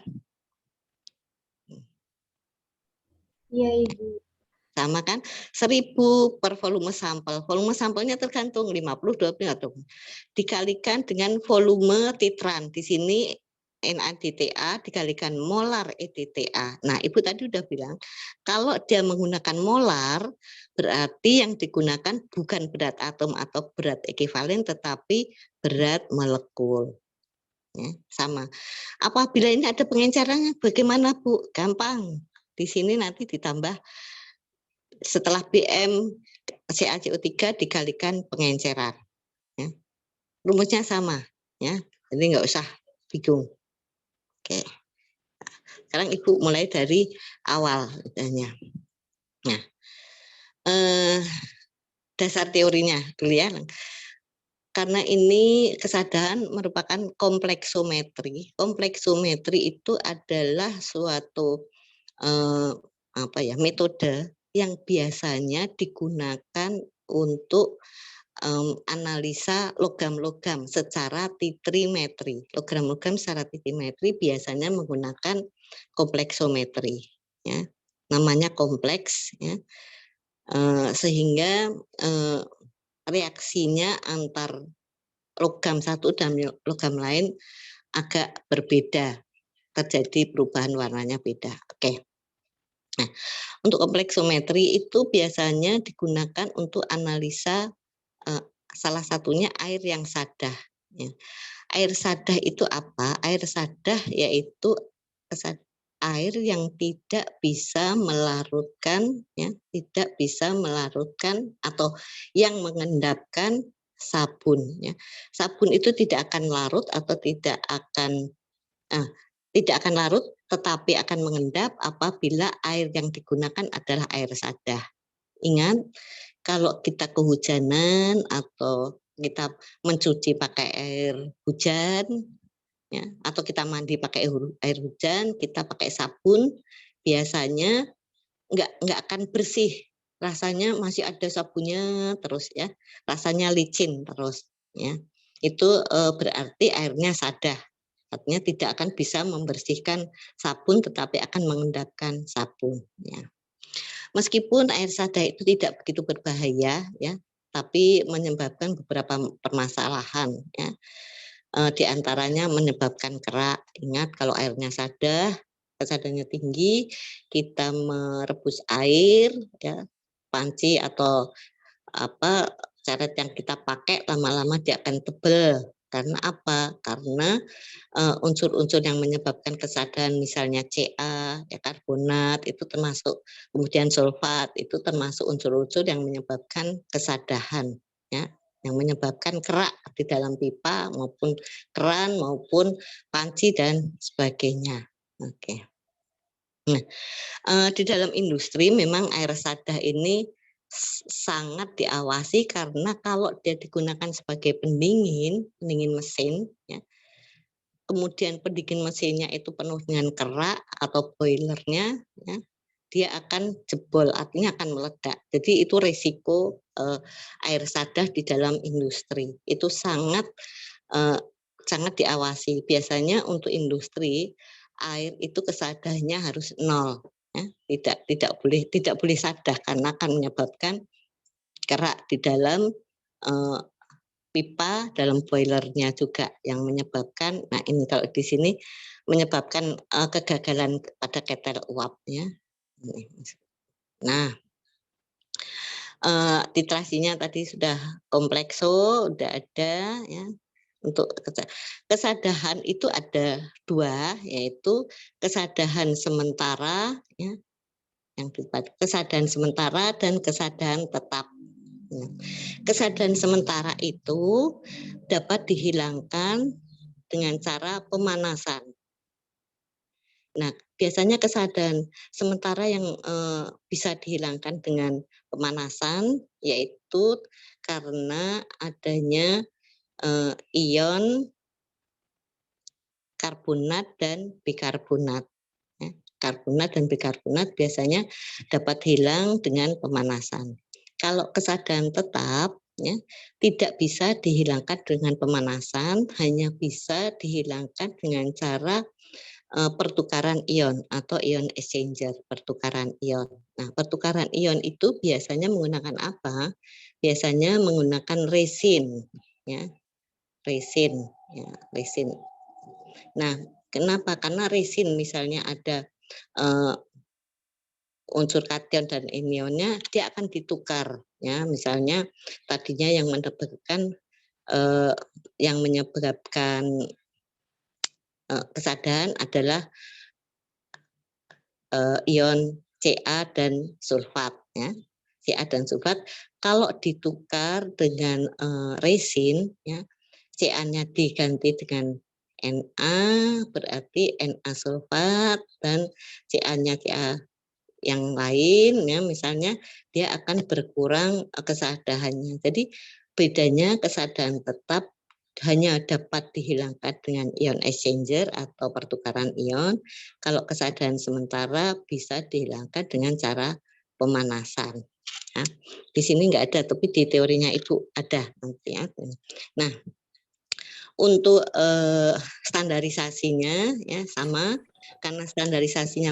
Iya, Ibu. Sama kan? 1000 per volume sampel. Volume sampelnya tergantung 50, 20 atau dikalikan dengan volume titran. Di sini NaDTA dikalikan molar EDTA. Nah, Ibu tadi udah bilang kalau dia menggunakan molar berarti yang digunakan bukan berat atom atau berat ekivalen tetapi berat molekul. Ya, sama. Apabila ini ada pengencerannya bagaimana Bu? Gampang. Di sini nanti ditambah setelah BM CaCO3 dikalikan pengenceran. Ya. Rumusnya sama. Ya. Jadi nggak usah bingung. Oke. Sekarang Ibu mulai dari awal. Nah, dasar teorinya dulu ya. Karena ini kesadaran merupakan kompleksometri. Kompleksometri itu adalah suatu metode yang biasanya digunakan untuk analisa logam-logam secara titrimetri. Logam-logam secara titrimetri biasanya menggunakan kompleksometri. Ya. Namanya kompleks, ya. Sehingga reaksinya antar logam satu dan logam lain agak berbeda, terjadi perubahan warnanya beda. Oke. Nah, untuk kompleksometri itu biasanya digunakan untuk analisa salah satunya air yang sadah. Ya. Air sadah itu apa? Air sadah yaitu air yang tidak bisa melarutkan, ya, tidak bisa melarutkan atau yang mengendapkan sabun. Ya. Sabun itu tidak akan larut atau tidak akan larut, tetapi akan mengendap apabila air yang digunakan adalah air sadah. Ingat, kalau kita kehujanan atau kita mencuci pakai air hujan, ya, atau kita mandi pakai air hujan, kita pakai sabun, biasanya nggak akan bersih, rasanya masih ada sabunnya terus ya, rasanya licin terus ya. Itu berarti airnya sadah, artinya tidak akan bisa membersihkan sabun tetapi akan mengendapkan sabun ya. Meskipun air sadah itu tidak begitu berbahaya ya, tapi menyebabkan beberapa permasalahan ya. Di antaranya menyebabkan kerak. Ingat kalau airnya sadah, kesadarannya tinggi, kita merebus air ya, panci atau apa caret yang kita pakai lama-lama dia akan tebal Karena apa? Karena unsur-unsur yang menyebabkan kesadaran misalnya Ca, ya, karbonat itu termasuk, kemudian sulfat itu termasuk unsur-unsur yang menyebabkan kesadaran, ya, yang menyebabkan kerak di dalam pipa maupun keran maupun panci dan sebagainya. Oke. Nah, di dalam industri memang air sadah ini sangat diawasi karena kalau dia digunakan sebagai pendingin mesin, ya, kemudian pendingin mesinnya itu penuh dengan kerak atau boilernya, ya, dia akan jebol, artinya akan meledak. Jadi itu risiko air sadah di dalam industri itu sangat diawasi. Biasanya untuk industri air itu kesadahannya harus 0, ya. Tidak boleh sadah karena akan menyebabkan kerak di dalam pipa, dalam boilernya juga yang menyebabkan, nah ini kalau di sini menyebabkan kegagalan pada ketel uap, ya. Nah, titrasinya tadi sudah komplekso, sudah ada, ya. Untuk kesadahan itu ada 2, yaitu kesadahan sementara, ya, yang kesadahan sementara dan kesadahan tetap. Nah, kesadahan sementara itu dapat dihilangkan dengan cara pemanasan. Nah, biasanya kesadahan sementara yang bisa dihilangkan dengan pemanasan yaitu karena adanya ion karbonat dan bikarbonat. Ya. Karbonat dan bikarbonat biasanya dapat hilang dengan pemanasan. Kalau kesadahan tetap, ya, tidak bisa dihilangkan dengan pemanasan, hanya bisa dihilangkan dengan cara pertukaran ion atau ion exchanger, pertukaran ion. Nah, pertukaran ion itu biasanya menggunakan apa? Biasanya menggunakan resin, ya, resin, ya, resin. Nah, kenapa? Karena resin misalnya ada unsur kation dan anionnya, dia akan ditukar, ya. Misalnya tadinya yang menyebabkan kesadaran adalah ion Ca dan sulfat, ya. Ca dan sulfat kalau ditukar dengan resin, ya, Ca-nya diganti dengan Na, berarti Na sulfat, dan Ca-nya Ca yang lain, ya, misalnya dia akan berkurang kesadarannya. Jadi bedanya kesadaran tetap hanya dapat dihilangkan dengan ion exchanger atau pertukaran ion. Kalau kesadaran sementara bisa dihilangkan dengan cara pemanasan. Nah, di sini enggak ada, tapi di teorinya itu ada nanti, ya. Nah, untuk standarisasinya, ya, sama karena standarisasinya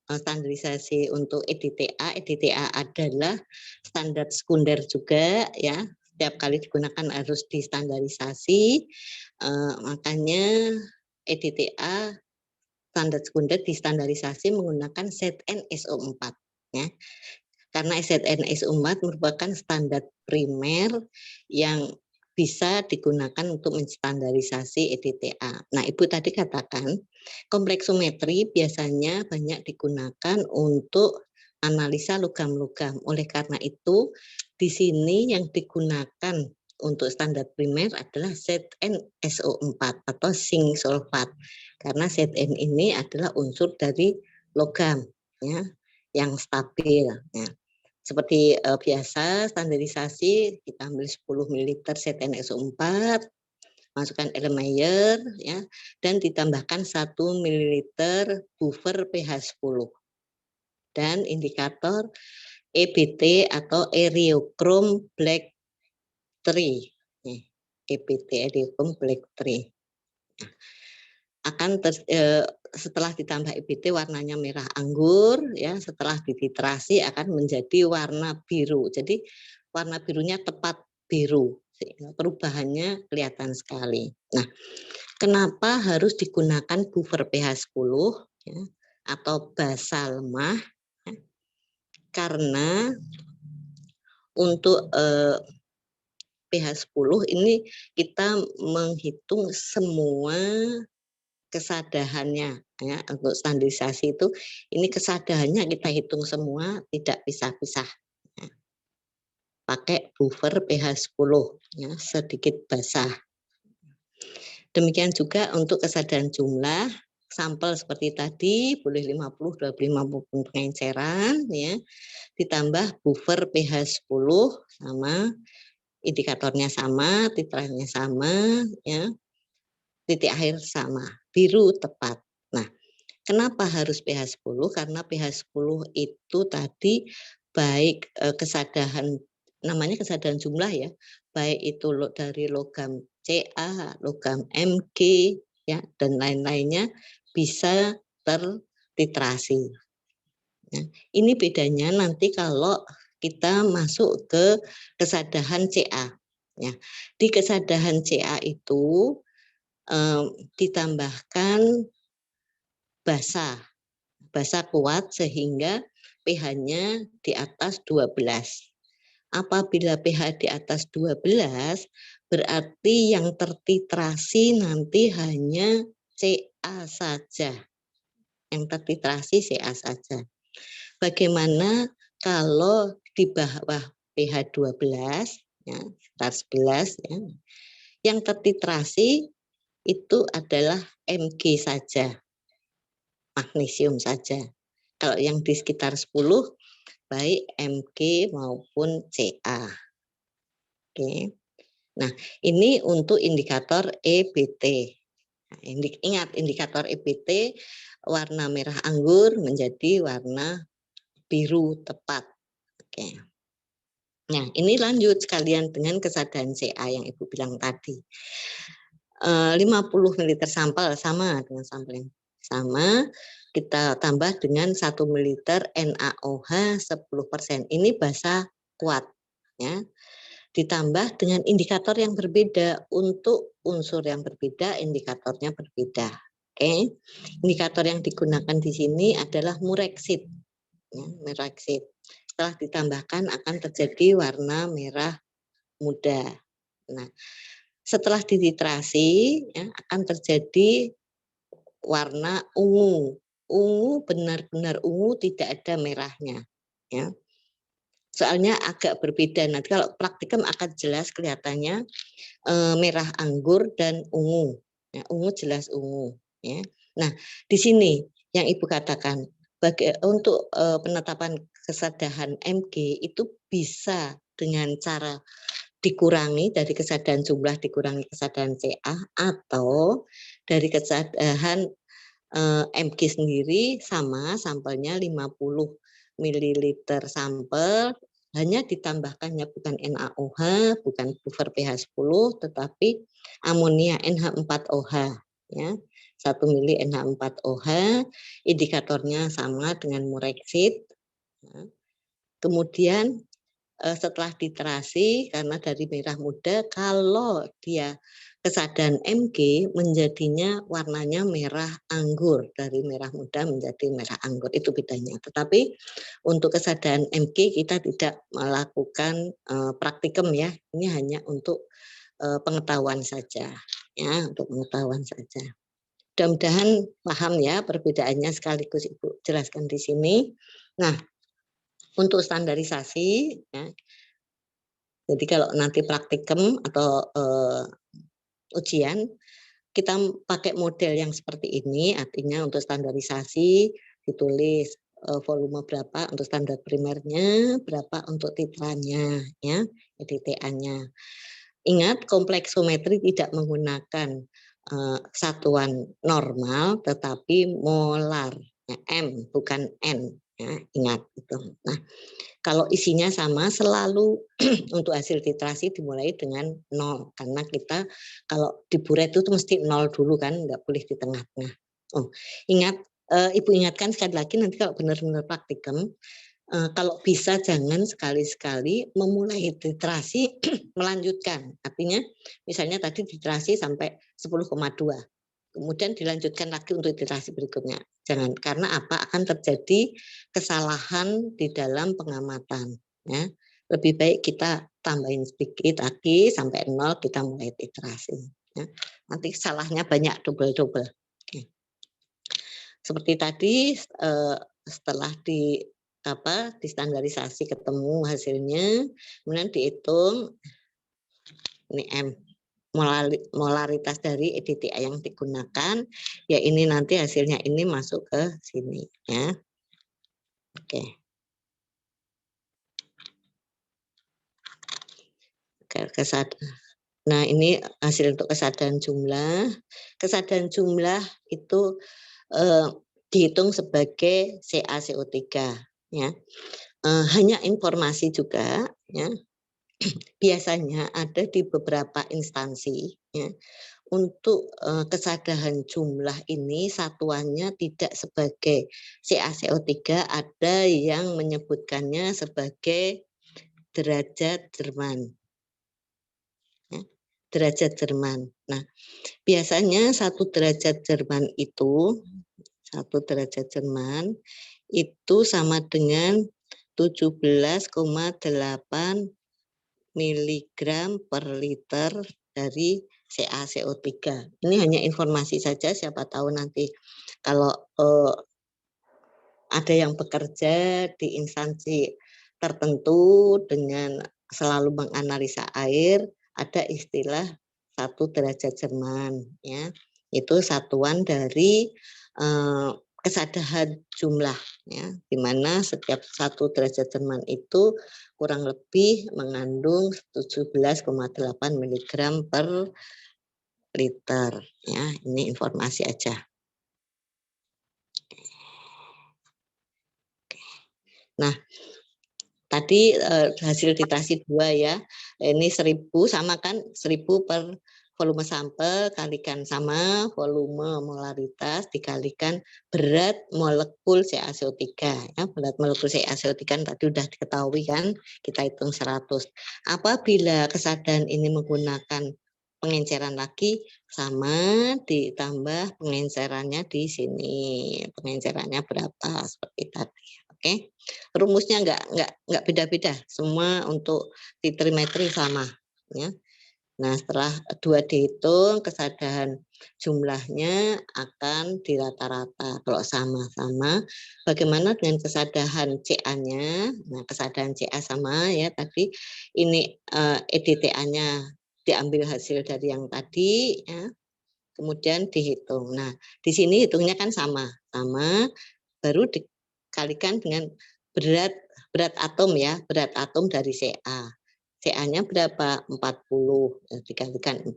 standarisasi untuk EDTA. EDTA adalah standar sekunder juga, ya. Setiap kali digunakan harus distandarisasi. Makanya EDTA standar sekunder distandarisasi menggunakan ZN-SO4, ya. Karena ZN-SO4 merupakan standar primer yang bisa digunakan untuk menstandarisasi EDTA. Nah, Ibu tadi katakan kompleksometri biasanya banyak digunakan untuk analisa logam-logam. Oleh karena itu, di sini yang digunakan untuk standar primer adalah ZnSO4 atau zinc sulfat. Karena Zn ini adalah unsur dari logam, ya, yang stabil, ya. Seperti biasa standarisasi kita ambil 10 ml ZnSO4, masukkan Erlenmeyer, ya, dan ditambahkan 1 ml buffer pH 10 dan indikator EBT atau Eriochrome Black 3, EBT Eriochrome Black 3. Akan setelah ditambah EBT warnanya merah anggur, ya, setelah dititrasi akan menjadi warna biru. Jadi warna birunya tepat biru sehingga perubahannya kelihatan sekali. Nah, kenapa harus digunakan buffer pH 10, ya, atau basa lemah? Ya, karena untuk pH 10 ini kita menghitung semua kesadahannya ya. Untuk standarisasi itu ini kesadahannya kita hitung semua, tidak pisah-pisah ya. Pakai buffer pH 10 ya, sedikit basah. Demikian juga untuk kesadaran jumlah sampel seperti tadi boleh 50, 25 maupun pengenceran ya, ditambah buffer pH 10 sama, indikatornya sama, titranya sama ya, titik akhir sama, biru tepat. Nah, kenapa harus pH 10? Karena pH 10 itu tadi baik kesadaran, namanya kesadaran jumlah ya, baik itu dari logam Ca, logam Mg ya, dan lain-lainnya bisa tertitrasi. Ya, ini bedanya nanti kalau kita masuk ke kesadaran Ca. Ya, di kesadaran Ca itu ditambahkan basa kuat sehingga pH-nya di atas 12. Apabila pH di atas 12, berarti yang tertitrasi nanti hanya Ca saja. Yang tertitrasi Ca saja. Bagaimana kalau di bawah pH 12, ya, sekitar 11, ya, yang tertitrasi itu adalah Mg saja, magnesium saja. Kalau yang di sekitar 10, baik Mg maupun Ca. Oke. Nah, ini untuk indikator EBT. Nah, ingat indikator EBT warna merah anggur menjadi warna biru tepat. Oke. Nah, ini lanjut sekalian dengan kesadaran Ca yang Ibu bilang tadi. 50 ml sampel sama dengan sampel yang sama, kita tambah dengan 1 ml NaOH 10%. Ini basa kuat ya. Ditambah dengan indikator yang berbeda, untuk unsur yang berbeda indikatornya berbeda. Oke. Indikator yang digunakan di sini adalah mureksid. Ya, mureksid. Setelah ditambahkan akan terjadi warna merah muda. Nah, setelah dititrasi ya, akan terjadi warna ungu. Ungu benar-benar ungu, tidak ada merahnya. Ya. Soalnya agak berbeda. Nanti kalau praktikum akan jelas kelihatannya merah anggur dan ungu. Ya, ungu jelas ungu. Ya. Nah, di sini yang Ibu katakan untuk penetapan kesadaran Mg itu bisa dengan cara dikurangi dari kesadaran jumlah dikurangi kesadaran Ca, atau dari kesadaran Mg sendiri sama sampelnya 50 ml sampel, hanya ditambahkannya bukan NaOH, bukan buffer pH 10, tetapi amonia NH4OH ya. 1 mili NH4OH, indikatornya sama dengan mureksid. Ya. Kemudian setelah titrasi, karena dari merah muda, kalau dia kesadaran Mg menjadinya warnanya merah anggur, dari merah muda menjadi merah anggur, itu bedanya. Tetapi untuk kesadaran Mg kita tidak melakukan praktikum ya, ini hanya untuk pengetahuan saja ya, untuk pengetahuan saja. Mudah-mudahan paham ya perbedaannya, sekaligus Ibu jelaskan di sini. Nah, untuk standarisasi ya, jadi kalau nanti praktikum atau ujian kita pakai model yang seperti ini, artinya untuk standarisasi ditulis volume berapa untuk standar primernya, berapa untuk titrannya ya, EDTA-nya. Ingat, kompleksometri tidak menggunakan satuan normal tetapi molar ya, M bukan N ya, ingat itu. Nah, kalau isinya sama selalu untuk hasil titrasi dimulai dengan 0, karena kita kalau di buret itu mesti 0 dulu kan, nggak boleh di tengah-tengah. Oh, ingat, Ibu ingatkan sekali lagi nanti kalau benar-benar praktikum, kalau bisa jangan sekali-sekali memulai titrasi melanjutkan. Artinya misalnya tadi titrasi sampai 10,2. Kemudian dilanjutkan lagi untuk titrasi berikutnya. Jangan, karena apa? Akan terjadi kesalahan di dalam pengamatan. Ya. Lebih baik kita tambahin sedikit lagi sampai 0, kita mulai iterasi. Ya. Nanti salahnya banyak, double-double. Oke. Seperti tadi setelah distandarisasi ketemu hasilnya, kemudian dihitung ini M molaritas dari EDTA yang digunakan, ya ini nanti hasilnya ini masuk ke sini ya. Oke. Nah, ini hasil untuk kesadaran jumlah. Kesadaran jumlah itu dihitung sebagai CaCO3 ya. Hanya informasi juga ya. Biasanya ada di beberapa instansi ya. Untuk kesadaran jumlah ini satuannya tidak sebagai CaCO3, ada yang menyebutkannya sebagai derajat Jerman. Ya, derajat Jerman. Nah, biasanya 1 derajat Jerman itu sama dengan 17,8 miligram per liter dari CaCO3. Ini hanya informasi saja, siapa tahu nanti kalau ada yang bekerja di instansi tertentu dengan selalu menganalisa air, ada istilah 1 derajat Jerman ya. Itu satuan dari kesadaran jumlah ya, di mana setiap 1 derajat Jerman itu kurang lebih mengandung 17,8 mg per liter ya. Ini informasi aja. Nah, tadi hasil titrasi 2 ya. Ini 1000 sama kan, 1000 per volume sampel kalikan sama volume molaritas dikalikan berat molekul CaCO3 ya. Berat molekul CaCO3 kan tadi udah diketahui kan, kita hitung 100. Apabila kesadaran ini menggunakan pengenceran lagi, sama ditambah pengencerannya di sini. Pengencerannya berapa seperti tadi. Oke. Rumusnya enggak beda-beda, semua untuk titrimetri sama ya. Nah, setelah 2 dihitung, kesadaran jumlahnya akan dirata-rata. Kalau sama-sama, bagaimana dengan kesadaran CA-nya? Nah, kesadaran CA sama ya tadi, ini EDTA-nya diambil hasil dari yang tadi ya. Kemudian dihitung. Nah, di sini hitungnya kan sama, baru dikalikan dengan berat atom ya, berat atom dari CA. CA-nya berapa? 40, dikalikan 40.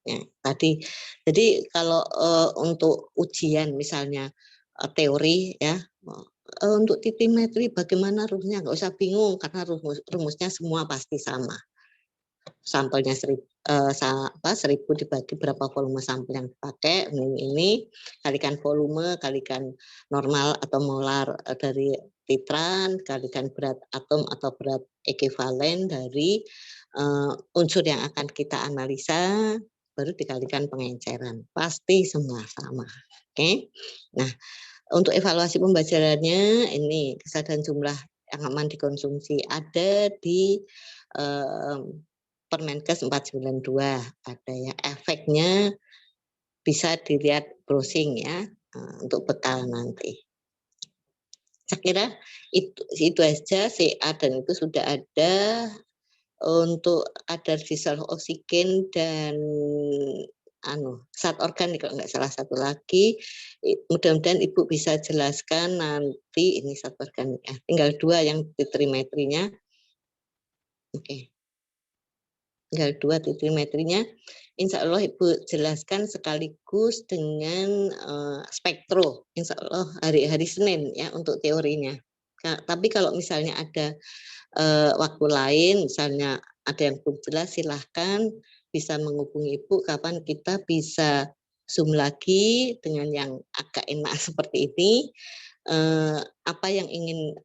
Ya, tadi. Jadi kalau untuk ujian misalnya teori ya, untuk titrimetri bagaimana rumusnya, nggak usah bingung karena rumusnya semua pasti sama. Sampelnya 1000 dibagi berapa volume sampel yang dipakai, ini kalikan volume, kalikan normal atau molar dari titran, kalikan berat atom atau berat ekivalen dari unsur yang akan kita analisa, baru dikalikan pengenceran. Pasti semua sama. Oke. Nah, untuk evaluasi pembelajarannya ini kesadaran jumlah yang aman dikonsumsi ada di Permenkes 492 ada ya. Efeknya bisa dilihat browsing ya untuk bekal nanti. Saya kira itu aja, CA dan itu sudah ada. Untuk kadar dissolve oksigen dan zat organik kalau nggak salah satu lagi. Mudah-mudahan Ibu bisa jelaskan nanti ini zat organik. Tinggal 2 yang titrimetrinya. Oke. Tinggal 2 titrimetrinya. Insya Allah Ibu jelaskan sekaligus dengan spektro. Insya Allah hari Senin ya untuk teorinya. Tapi kalau misalnya ada waktu lain, misalnya ada yang belum jelas, silahkan bisa menghubungi Ibu kapan kita bisa Zoom lagi dengan yang agak enak seperti ini. Apa yang ingin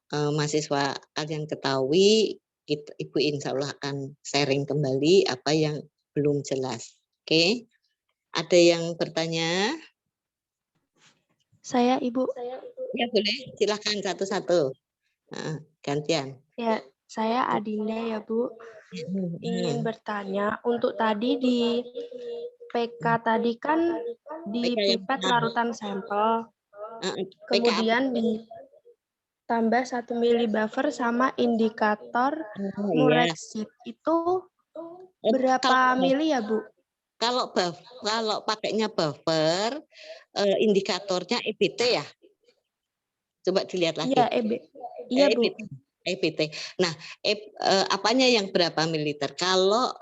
mahasiswa kalian ketahui, Ibu insya Allah akan sharing kembali apa yang belum jelas. Oke, ada yang bertanya? Saya, Ibu. Ya boleh, silahkan satu-satu. Gantian. Ya, Saya Adinda ya Bu, ingin bertanya untuk tadi di PK tadi kan di PK yang pipet benar. larutan sampel, PK apa? kemudian ditambah 1 mili buffer sama indikator Oh, iya. Murexit itu berapa mili ya Bu? Kalau pakainya buffer, indikatornya EBT ya. Coba dilihat lagi. Iya, iya Bu. EBT. Nah, apanya yang berapa mililiter? Kalau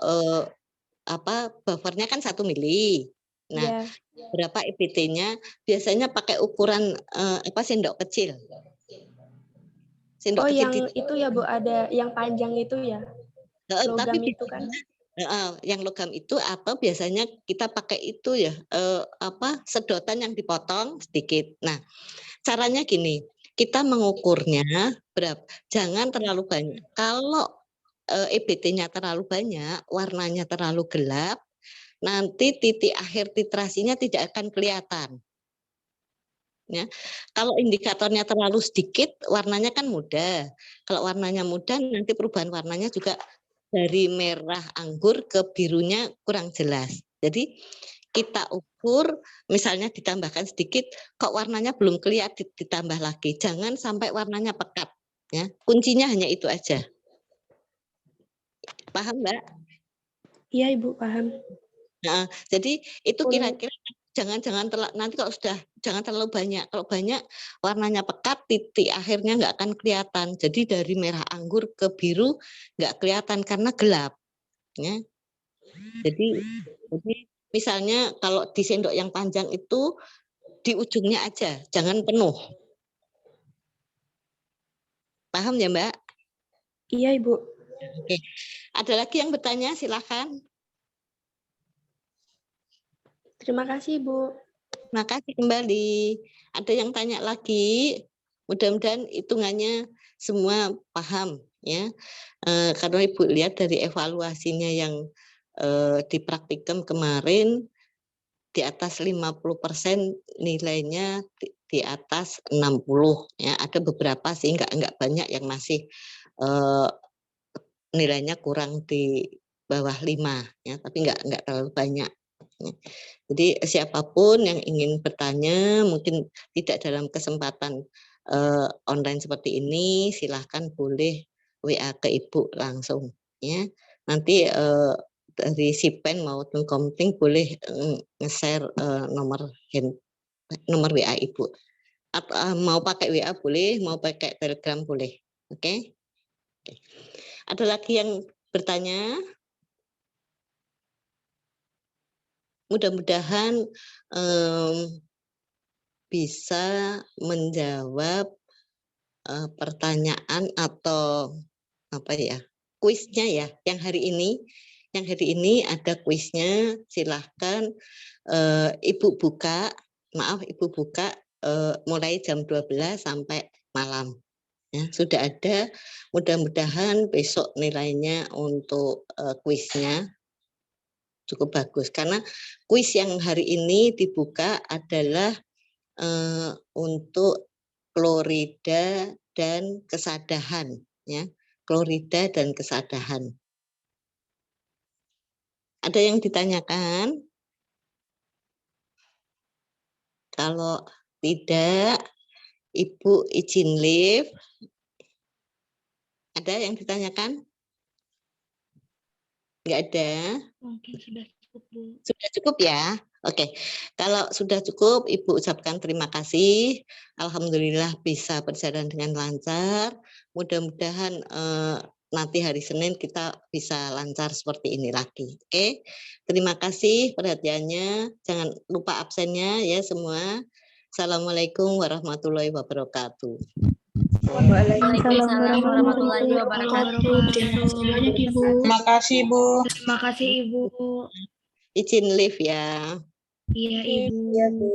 buffernya kan 1 mili. Nah, berapa EBT-nya? Biasanya pakai ukuran sendok kecil. Sendok kecil yang itu ya Bu, ada yang panjang itu ya. Logam tapi itu kan. yang logam itu atau biasanya kita pakai itu ya sedotan yang dipotong sedikit. Nah, caranya gini, kita mengukurnya berapa? Jangan terlalu banyak. Kalau EBT-nya terlalu banyak, warnanya terlalu gelap, nanti titik akhir titrasinya tidak akan kelihatan. Ya. Kalau indikatornya terlalu sedikit, warnanya kan mudah. Kalau warnanya mudah, nanti perubahan warnanya juga dari merah anggur ke birunya kurang jelas. Jadi kita ukur, misalnya ditambahkan sedikit, kok warnanya belum kelihatan, ditambah lagi. Jangan sampai warnanya pekat. Ya. Kuncinya hanya itu aja. Paham, Mbak? Iya Ibu, paham. Nah, jadi itu kira-kira jangan nanti kalau sudah jangan terlalu banyak. Kalau banyak warnanya pekat, titik akhirnya nggak akan kelihatan. Jadi dari merah anggur ke biru nggak kelihatan karena gelap. Ya. Jadi misalnya kalau di sendok yang panjang itu di ujungnya aja, jangan penuh. Paham ya Mbak? Iya Ibu. Oke. Ada lagi yang bertanya? Silakan. Terima kasih Bu. Terima kasih kembali. Ada yang tanya lagi? Mudah-mudahan hitungannya semua paham ya. Karena Ibu lihat dari evaluasinya yang di praktikum kemarin di atas 50% nilainya di atas 60 ya. Ada beberapa sih enggak banyak yang masih nilainya kurang di bawah 5 ya, tapi enggak terlalu banyak. Jadi siapapun yang ingin bertanya mungkin tidak dalam kesempatan online seperti ini, silahkan boleh WA ke Ibu langsung ya. Nanti dari Sipen maupun Komting boleh nge-share nomor WA Ibu. Atau mau pakai WA boleh, mau pakai Telegram boleh. Oke? Ada lagi yang bertanya? Mudah-mudahan bisa menjawab pertanyaan atau kuisnya ya yang hari ini. Yang hari ini ada kuisnya, silahkan Ibu buka mulai jam 12 sampai malam. Ya, sudah ada, mudah-mudahan besok nilainya untuk kuisnya cukup bagus karena kuis yang hari ini dibuka adalah untuk klorida dan kesadahan ya, klorida dan kesadahan. Ada yang ditanyakan? Kalau tidak, Ibu izin live. Ada yang ditanyakan? Enggak ada? Mungkin sudah cukup Bu. Sudah cukup ya? Oke, kalau sudah cukup, Ibu ucapkan terima kasih. Alhamdulillah bisa berjalan dengan lancar. Mudah-mudahan nanti hari Senin kita bisa lancar seperti ini lagi. Oke, terima kasih perhatiannya. Jangan lupa absennya ya semua. Assalamualaikum warahmatullahi wabarakatuh. Waalaikumsalam warahmatullahi wabarakatuh. Terima kasih banyak Ibu. Terima kasih Ibu. Terima kasih Ibu. Izin live ya. Iya Ibu. Iya Bu.